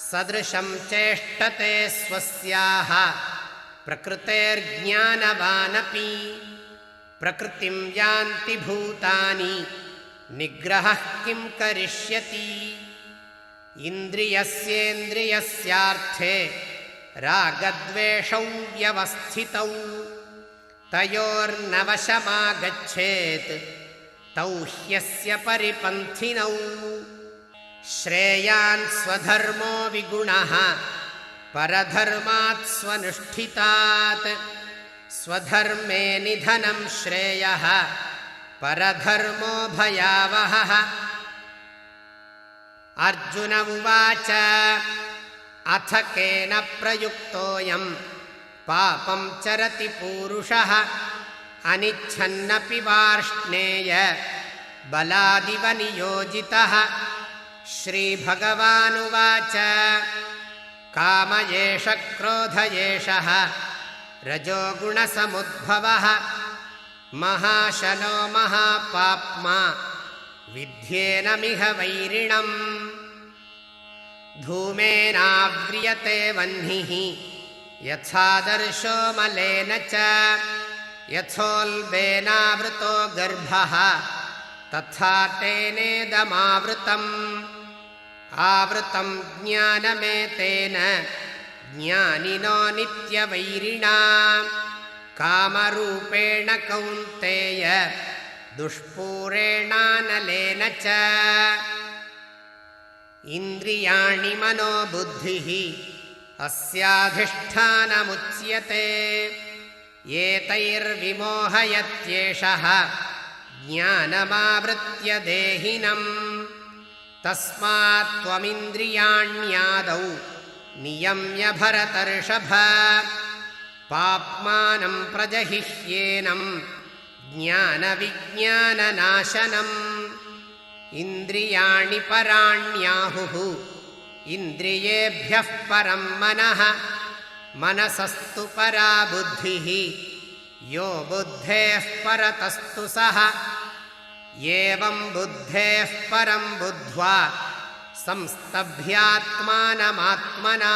सदृशं चेष्टते स्वस्याः प्रकृतेर्ज्ञानवानपि प्रकृतिं यान्ति भूतानि निग्रहः किं करिष्यति इन्द्रियस्येन्द्रियस्यार्थे रागद्वेषौ व्यवस्थितौ तयोर्न वशमागच्छेत् तौ ह्यस्य परिपन्थिनौ श्रेयान् स्वधर्मो विगुणः परधर्मात् स्वनुष्ठितात् स्वधर्मे निधनं श्रेयः परधर्मो भयावहः। अर्जुन उवाच अथ केन प्रयुक्तोऽयं पापं चरति पूरुषः अनिच्छन्नपि वार्ष्णेय बलादिव नियोजितः। श्रीभगवानुवाच काम एष क्रोध एषः रजोगुणसमुद्भवः महाशनो महापाप्मा विद्येनमिह वैरिणम् धूमेनाव्रियते वह्निः यथादर्शो मलेन च यथोल्बेनावृतो गर्भः तथा तेनेदमावृतम् आवृतं ज्ञानमेतेन ज्ञानिनो नित्यवैरिणा कामरूपेण कौन्तेय दुष्पूरेणानलेन च इन्द्रियाणि मनोबुद्धिः अस्याधिष्ठानमुच्यते एतैर्विमोहयत्येषः ज्ञानमावृत्य देहिनम् तस्मात् त्वमिन्द्रियाण्यादौ नियम्य भरतर्षभ पाप्मानं प्रजहिह्येनं ज्ञानविज्ञाननाशनम् इन्द्रियाणि पराण्याहुः इन्द्रियेभ्यः परं मनः मनसस्तु परा बुद्धिः यो बुद्धेः परतस्तु सः एवं बुद्धेः परं बुद्ध्वा संस्तभ्यात्मानमात्मना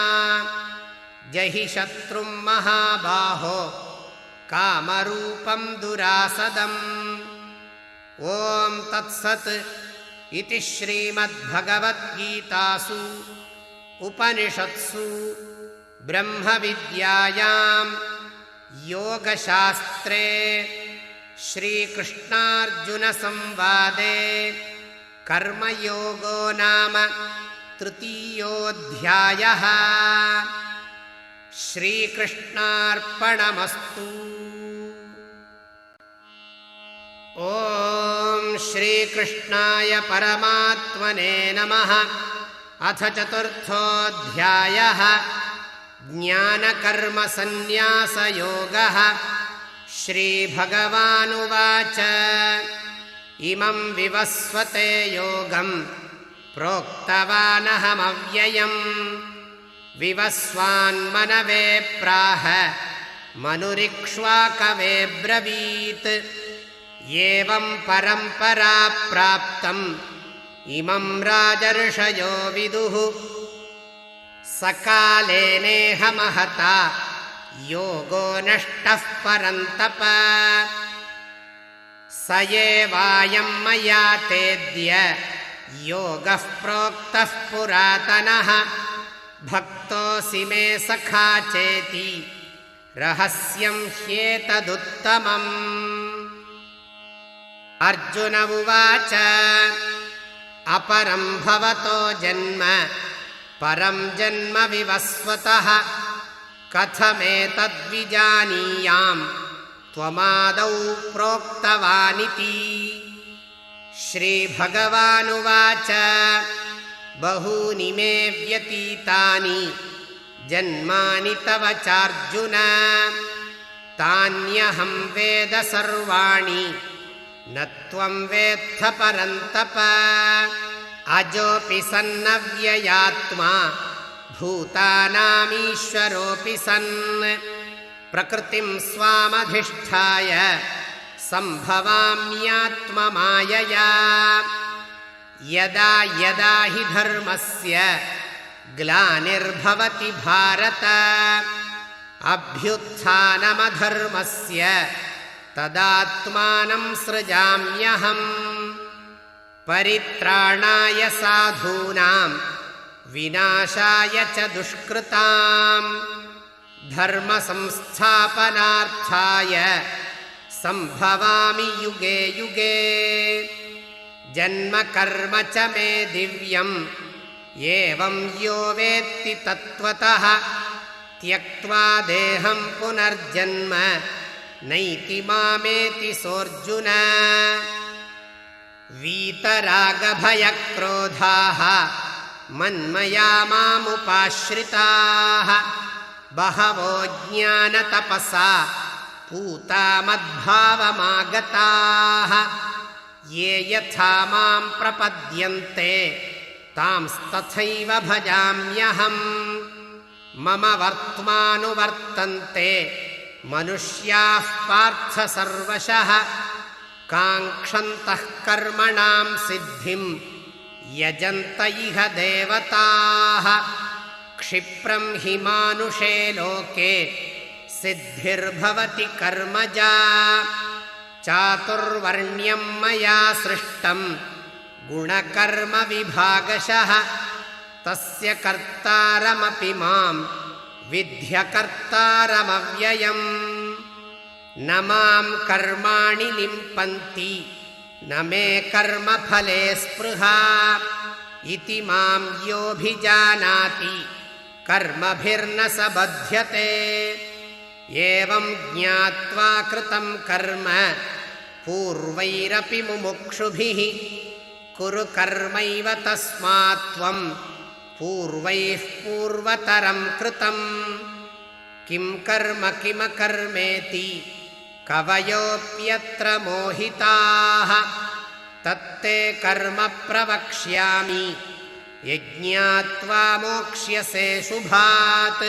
जहि शत्रुं महाबाहो कामरूपं दुरासदम्। ॐ तत्सत् इति श्रीमद्भगवद्गीतासु उपनिषत्सु ब्रह्मविद्यायां योगशास्त्रे श्रीकृष्णार्जुनसंवादे कर्मयोगो नाम तृतीयोऽध्यायः। श्रीकृष्णार्पणमस्तु। ॐ श्रीकृष्णाय परमात्मने नमः। अथ चतुर्थोऽध्यायः ज्ञानकर्मसन्न्यासयोगः। श्रीभगवानुवाच इमं विवस्वते योगं प्रोक्तवानहमव्ययम् विवस्वान्मनवे प्राह मनुरिक्ष्वाकवे ब्रवीत् एवं परम्परा प्राप्तम् इमं राजर्षयो विदुः सकाले नेह महता योगो नष्टः परन्तप स एवायं मया तेद्य योगः प्रोक्तः पुरातनः भक्तोऽसि मे सखा चेति रहस्यं ह्येतदुत्तमम्। अर्जुन उवाच अपरं भवतो जन्म परं जन्म विवस्वतः कथमेतद्विजानीयाम् त्वमादौ प्रोक्तवानिति। श्रीभगवानुवाच बहूनि मे व्यतीतानि जन्मानि तव चार्जुन तान्यहं वेद सर्वाणि न त्वं वेत्थ परन्तप अजोऽपि सन्नव्ययात्मा भूतानामीश्वरोऽपि सन् प्रकृतिं स्वामधिष्ठाय सम्भवाम्यात्ममायया यदा यदा हि धर्मस्य ग्लानिर्भवति भारत अभ्युत्थानमधर्मस्य तदात्मानं सृजाम्यहम् परित्राणाय साधूनां विनाशाय च दुष्कृताम् धर्मसंस्थापनार्थाय सम्भवामि युगे युगे जन्म कर्म च मे दिव्यम् एवं यो वेत्ति तत्त्वतः त्यक्त्वा देहं पुनर्जन्म नैति मामेति सोऽर्जुन वीतरागभयक्रोधाः मन्मया मामुपाश्रिताः बहवो ज्ञानतपसा पूता मद्भावमागताः ये यथा मां प्रपद्यन्ते तांस्तथैव भजाम्यहम् मम वर्त्मानुवर्तन्ते मनुष्याः पार्थ सर्वशः काङ्क्षन्तः कर्मणां सिद्धिं यजन्त इह देवताः क्षिप्रं हि मानुषे लोके सिद्धिर्भवति कर्मजा चातुर्वर्ण्यं मया सृष्टं गुणकर्मविभागशः तस्य कर्तारमपि मां विद्य कर्तारमव्ययम् न मां कर्माणि लिम्पन्ति न मे कर्मफले स्पृहा इति मां योऽभिजानाति कर्मभिर्न स बध्यते एवं ज्ञात्वा कृतं कर्म पूर्वैरपि मुमुक्षुभिः कुरु कर्मैव तस्मात् त्वं पूर्वैः पूर्वतरं कृतं किं कर्म किमकर्मेति कवयोऽप्यत्र मोहिताः तत्ते कर्म प्रवक्ष्यामि यज्ञात्वा मोक्ष्यसे शुभात्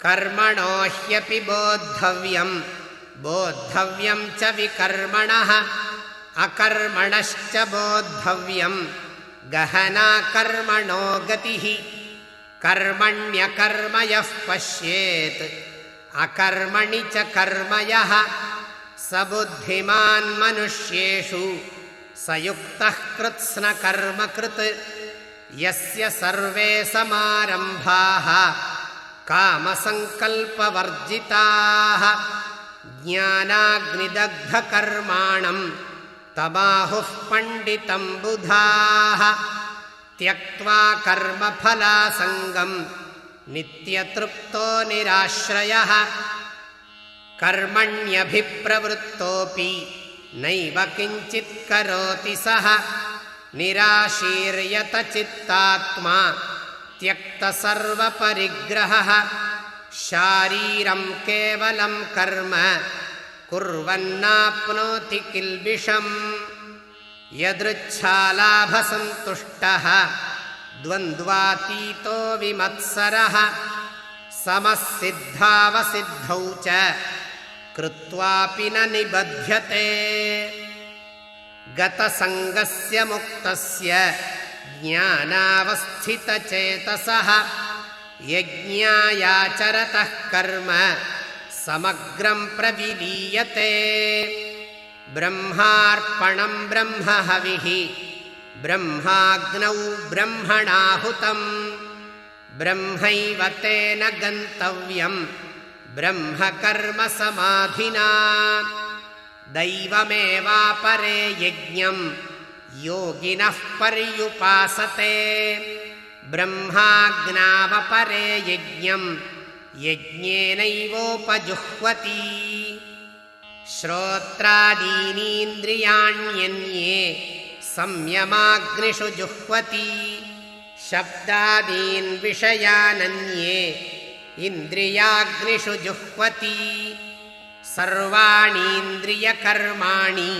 कर्मणो ह्यपि बोद्धव्यं बोद्धव्यं च विकर्मणः अकर्मणश्च बोद्धव्यं गहना कर्मणो गतिः कर्मण्यकर्म यः पश्येत् अकर्मणि च कर्म यः स बुद्धिमान् मनुष्येषु स युक्तः कृत्स्नकर्मकृत् यस्य सर्वे समारम्भाः कामसङ्कल्पवर्जिताः ज्ञानाग्निदग्धकर्माणं तमाहुः पण्डितं बुधाः त्यक्त्वा कर्मफलासङ्गं नित्यतृप्तो निराश्रयः कर्मण्यभिप्रवृत्तोऽपि नैव किञ्चित् करोति सः निराशीर्यत चित्तात्मा त्यक्तसर्वपरिग्रहः शारीरं केवलं कर्म कुर्वन्नाप्नोति किल्बिषम् यदृच्छालाभसन्तुष्टः द्वन्द्वातीतो विमत्सरः समसिद्धावसिद्धौ च कृत्वापि न निबध्यते गतसङ्गस्य मुक्तस्य ज्ञानावस्थितचेतसः यज्ञायाचरतः कर्म समग्रं प्रविलीयते ब्रह्मार्पणं ब्रह्महविः ब्रह्माग्नौ ब्रह्मणाहुतं ब्रह्मैव तेन गन्तव्यं ब्रह्मकर्म समाधिना दैवमेवापरे यज्ञं योगिनः पर्युपासते ब्रह्माज्ञावपरे यज्ञं यज्ञेनैवोपजुह्वति श्रोत्रादीनीन्द्रियाण्यन्ये संयमाग्निषु जुह्वति शब्दादीन् विषयानन्ये इन्द्रियाग्निषु जुह्वति सर्वाणीन्द्रियकर्माणि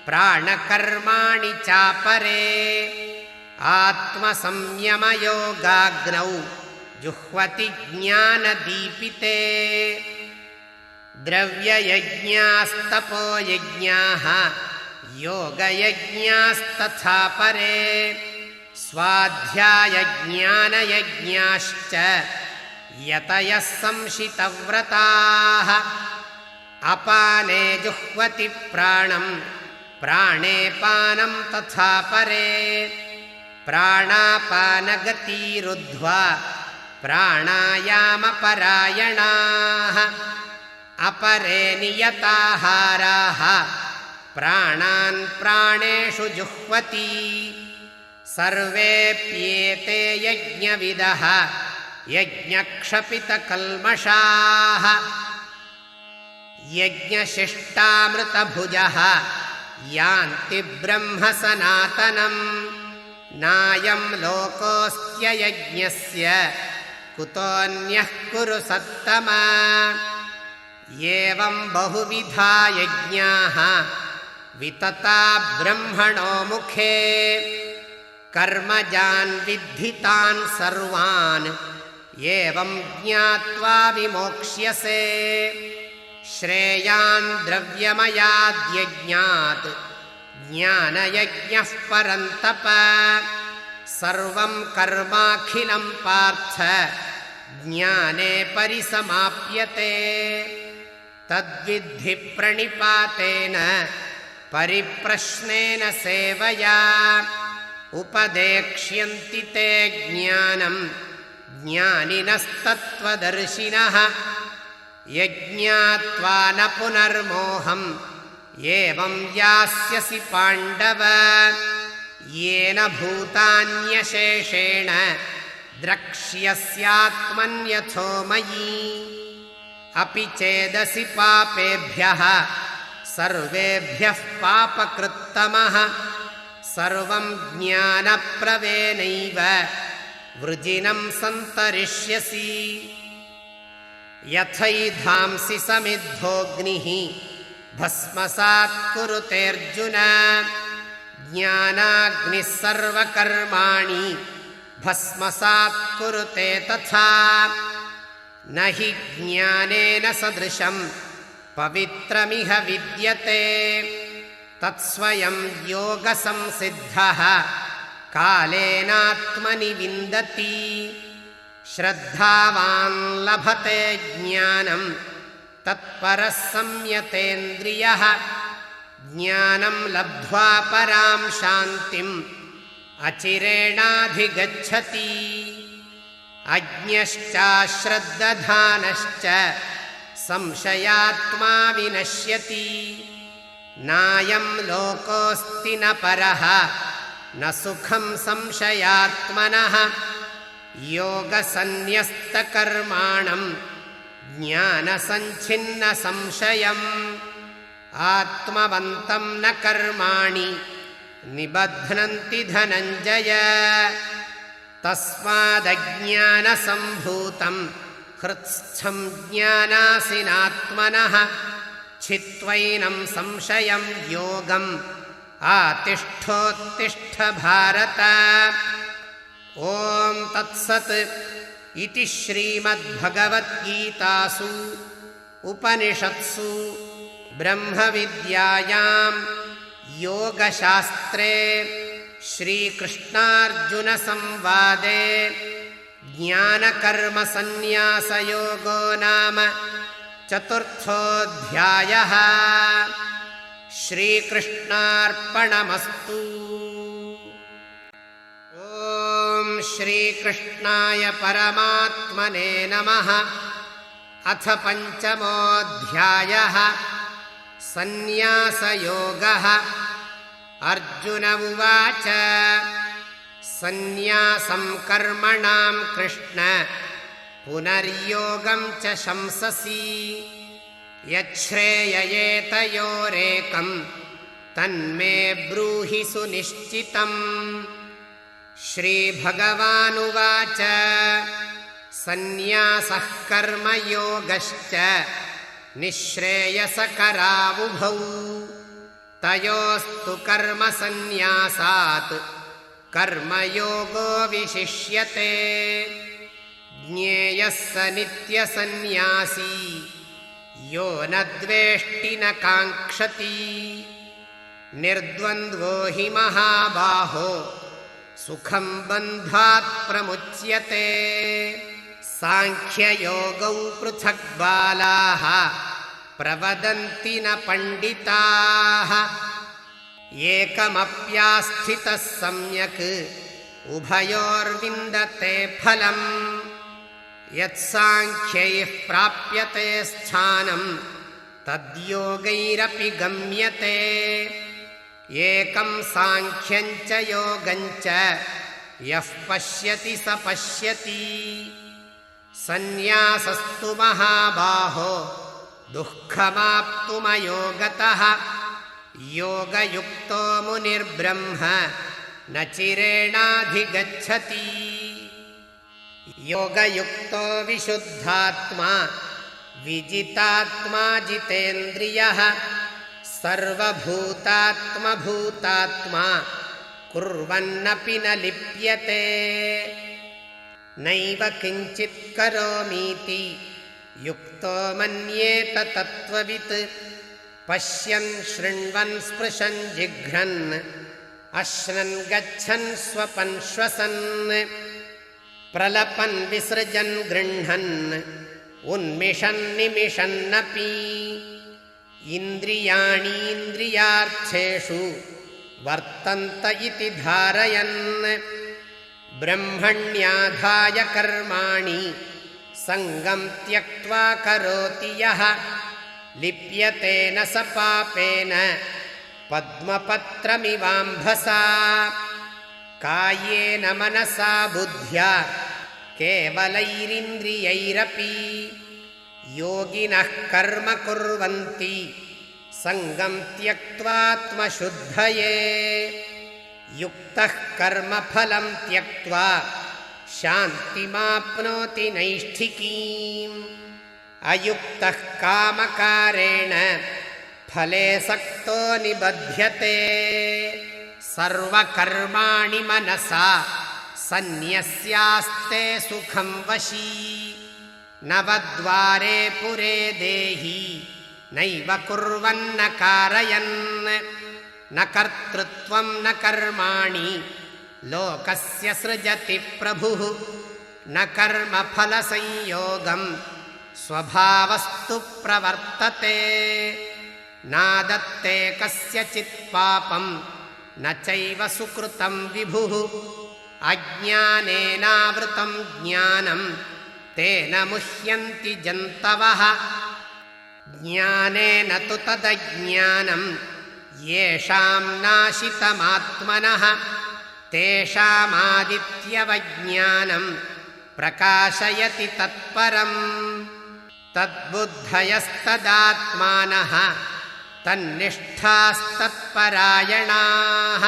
प्राणकर्माणि चापरे आत्मसंयमयोगाग्नौ जुह्वति ज्ञानदीपिते द्रव्ययज्ञास्तपोयज्ञाः योगयज्ञास्तथा परे स्वाध्यायज्ञानयज्ञाश्च यतयः संशितव्रताः अपाने जुह्वति प्राणं प्राणे पानं तथा परे प्राणापानगतिरुद्ध्वा प्राणायामपरायणाः अपरे नियताहाराः प्राणान् प्राणेषु जुह्वति सर्वेऽप्येते यज्ञविदः यज्ञक्षपितकल्मषाः यज्ञशिष्टामृतभुजः यान्ति ब्रह्म सनातनम् नायं लोकोऽस्त्ययज्ञस्य कुतोऽन्यः कुरु सत्तमा एवं बहुविधा यज्ञाः वितता ब्रह्मणो मुखे कर्मजान् विद्धितान् सर्वान् एवं ज्ञात्वा विमोक्ष्यसे श्रेयान् द्रव्यमयाद्यज्ञात् ज्ञानयज्ञः परन्तप सर्वं कर्माखिलं पार्थ ज्ञाने परिसमाप्यते तद्विद्धि प्रणिपातेन परिप्रश्नेन सेवया उपदेक्ष्यन्ति ते ज्ञानं ज्ञानिनस्तत्त्वदर्शिनः यज्ञात्वा न पुनर्मोहम् एवं यास्यसि पाण्डव येन भूतान्यशेषेण द्रक्ष्यस्यात्मन्यथो मयि अपि चेदसि पापेभ्यः सर्वेभ्यः पापकृत्तमः सर्वं ज्ञानप्रवेनैव वृजिनं सन्तरिष्यसि यथैधांसि समिद्धोऽग्निः भस्मसात् कुरुतेऽर्जुन ज्ञानाग्निः सर्वकर्माणि भस्मसात् कुरुते तथा न हि ज्ञानेन सदृशं पवित्रमिह विद्यते तत्स्वयं योगसंसिद्धः कालेनात्मनि विन्दति श्रद्धावान् लभते ज्ञानं तत्परः संयतेन्द्रियः ज्ञानं लब्ध्वा परां शान्तिम् अचिरेणाधिगच्छति अज्ञश्चाश्रद्दधानश्च संशयात्मा विनश्यति नायं लोकोऽस्ति न परः न सुखं संशयात्मनः योगसन्न्यस्तकर्माणं ज्ञानसञ्छिन्नसंशयम् आत्मवन्तं न कर्माणि निबध्नन्ति धनञ्जय तस्मादज्ञानसम्भूतं हृत्स्थं ज्ञानासिनात्मनः छित्त्वैनं संशयं योगम् आतिष्ठोत्तिष्ठ भारत ॐ तत्सत् इति श्रीमद्भगवद्गीतासु उपनिषत्सु ब्रह्मविद्यायां योगशास्त्रे श्रीकृष्णार्जुनसंवादे ज्ञानकर्मसन्न्यासयोगो नाम चतुर्थोऽध्यायः। श्रीकृष्णार्पणमस्तु। ॐ श्रीकृष्णाय परमात्मने नमः। अथ पञ्चमोऽध्यायः सन्न्यासयोगः। अर्जुन उवाच सन्न्यासं कर्मणां कृष्ण पुनर्योगं च शंससि यच्छ्रेययेतयोरेकं तन्मे ब्रूहि सुनिश्चितम्। श्रीभगवानुवाच सन्न्यासः कर्मयोगश्च निःश्रेयसकरावुभौ तयोस्तु कर्मसन्न्यासात् कर्मयोगो विशिष्यते। ज्ञेयः स नित्यसन्न्यासी यो न द्वेष्टि न काङ्क्षति निर्द्वन्द्वो हि महाबाहो सुखं बन्धात् प्रमुच्यते। स साङ्ख्ययोगौ पृथक् बालाः प्रवदन्ति न पण्डिताः एकमप्यास्थितः सम्यक् उभयोर्विन्दते फलम् यत्साङ्ख्यैः प्राप्यते स्थानं तद्योगैरपि गम्यते एकं साङ्ख्यं च योगं च यः पश्यति स पश्यति सन्न्यासस्तु महाबाहो दुःखमाप्तुमयोगतः योगयुक्तो मुनिर्ब्रह्म न चिरेणाधिगच्छति योगयुक्तो विशुद्धात्मा विजितात्मा जितेन्द्रियः सर्वभूतात्मभूतात्मा कुर्वन्नपि न लिप्यते नैव किञ्चित् करोमीति युक्तो मन्येत तत्त्ववित् पश्यन् शृण्वन् स्पृशन् जिघ्रन् अश्नन् गच्छन् स्वपन् श्वसन् प्रलपन् विसृजन् गृह्णन् उन्मिषन् निमिषन्नपि इन्द्रियाणीन्द्रियार्थेषु वर्तन्त इति धारयन् ब्रह्मण्याधाय कर्माणि सङ्गं त्यक्त्वा करोति यः लिप्यते न स पापेन पद्मपत्रमिवाम्भसा कायेन मनसा बुद्ध्या केवलैरिन्द्रियैरपि योगिनः कर्म कुर्वन्ति सङ्गं त्यक्त्वात्मशुद्धये युक्तः कर्मफलं त्यक्त्वा शान्तिमाप्नोति नैष्ठिकीम् अयुक्तः कामकारेण फले सक्तो निबध्यते सर्वकर्माणि मनसा सन्न्यस्यास्ते सुखं वशी नवद्वारे पुरे देहि नैव कुर्वन्न कारयन् न कर्तृत्वं न कर्माणि लोकस्य सृजति प्रभुः न कर्मफलसंयोगं स्वभावस्तु प्रवर्तते नादत्ते कस्यचित् पापं न चैव सुकृतं विभुः अज्ञानेनावृतं ज्ञानं तेन मुह्यन्ति जन्तवः ज्ञानेन तु तदज्ञानं येषां नाशितमात्मनः तेषामादित्यवज्ञानं प्रकाशयति तत्परम् तद्बुद्धयस्तदात्मानः तन्निष्ठास्तत्परायणाः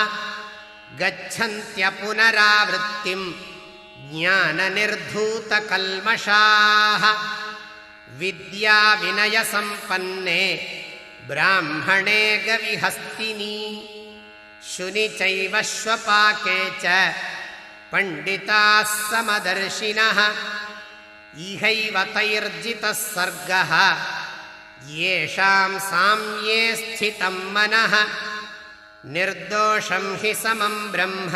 गच्छन्त्यपुनरावृत्तिं ज्ञाननिर्धूतकल्मषाः विद्याविनयसम्पन्ने ब्राह्मणे गविहस्तिनि शुनि चैव श्वपाके च पण्डिताः समदर्शिनः इहैव तैर्जितः सर्गः येषां साम्ये स्थितं मनः निर्दोषं हि समं ब्रह्म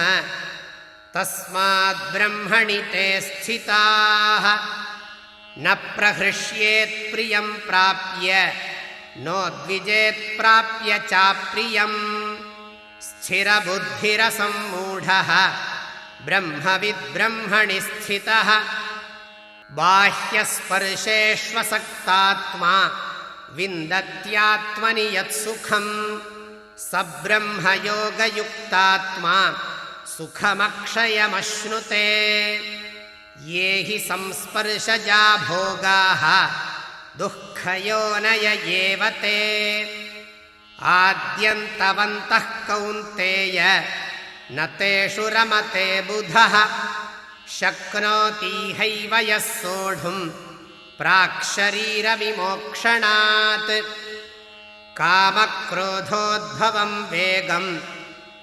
तस्माद् ब्रह्मणि ते स्थिताः न प्रहृष्येत् प्रियं प्राप्य नोद्विजेत् प्राप्य चाप्रियं स्थिरबुद्धिरसम्मूढः ब्रह्मविद्ब्रह्मणि स्थितः बाह्यस्पर्शेष्वसक्तात्मा विन्दत्यात्मनि यत्सुखं स ब्रह्मयोगयुक्तात्मा सुखमक्षयमश्नुते ये हि संस्पर्शजा भोगाः दुःखयोनय एव ते आद्यन्तवन्तः कौन्तेय न तेषु रमते बुधः शक्नोतीहैव यः सोढुं प्राक्शरीरविमोक्षणात् कामक्रोधोद्भवं वेगं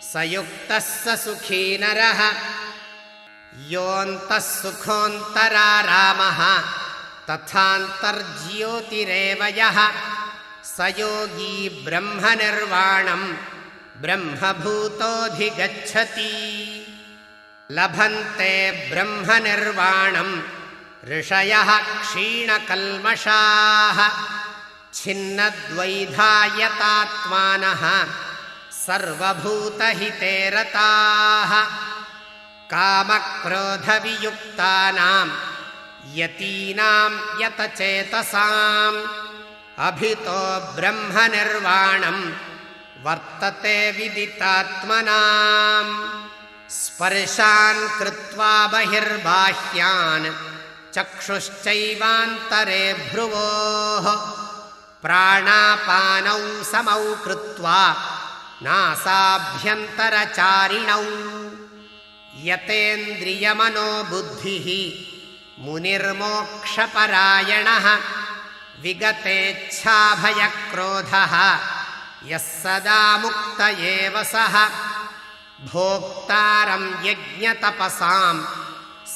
स युक्तः स सुखी नरः योऽन्तः सुखोऽन्तरारामः तथान्तर्ज्योतिरेव यः स योगी ब्रह्मनिर्वाणं ब्रह्मभूतोऽधिगच्छति लभन्ते ब्रह्मनिर्वाणं ऋषयः क्षीणकल्मषाः छिन्नद्वैधायतात्मानः सर्वभूतहिते रताः कामक्रोधवियुक्तानां यतीनां यतचेतसाम् अभितो ब्रह्मनिर्वाणं वर्तते विदितात्मनाम् स्पर्शान् कृत्वा बहिर्बाह्यान् चक्षुश्चैवान्तरे भ्रुवोः प्राणापानौ समौ कृत्वा नासाभ्यन्तरचारिणौ यतेन्द्रियमनोबुद्धिः मुनिर्मोक्षपरायणः विगतेच्छाभयक्रोधः यः सदा मुक्त एव सः भोक्तारं यज्ञतपसां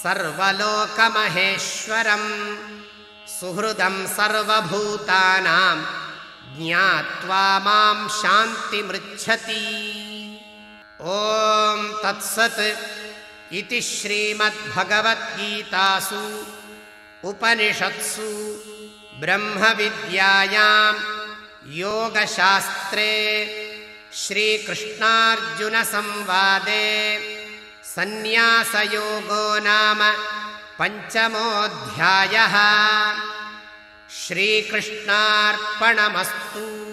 सर्वलोकमहेश्वरं सुहृदं सर्वभूतानां ज्ञात्वा मां शान्तिमृच्छति। ॐ तत्सत् इति श्रीमद्भगवद्गीतासु उपनिषत्सु ब्रह्मविद्यायां योगशास्त्रे श्रीकृष्णार्जुनसंवादे सन्न्यासयोगो नाम पञ्चमोऽध्यायः। श्रीकृष्णार्पणमस्तु।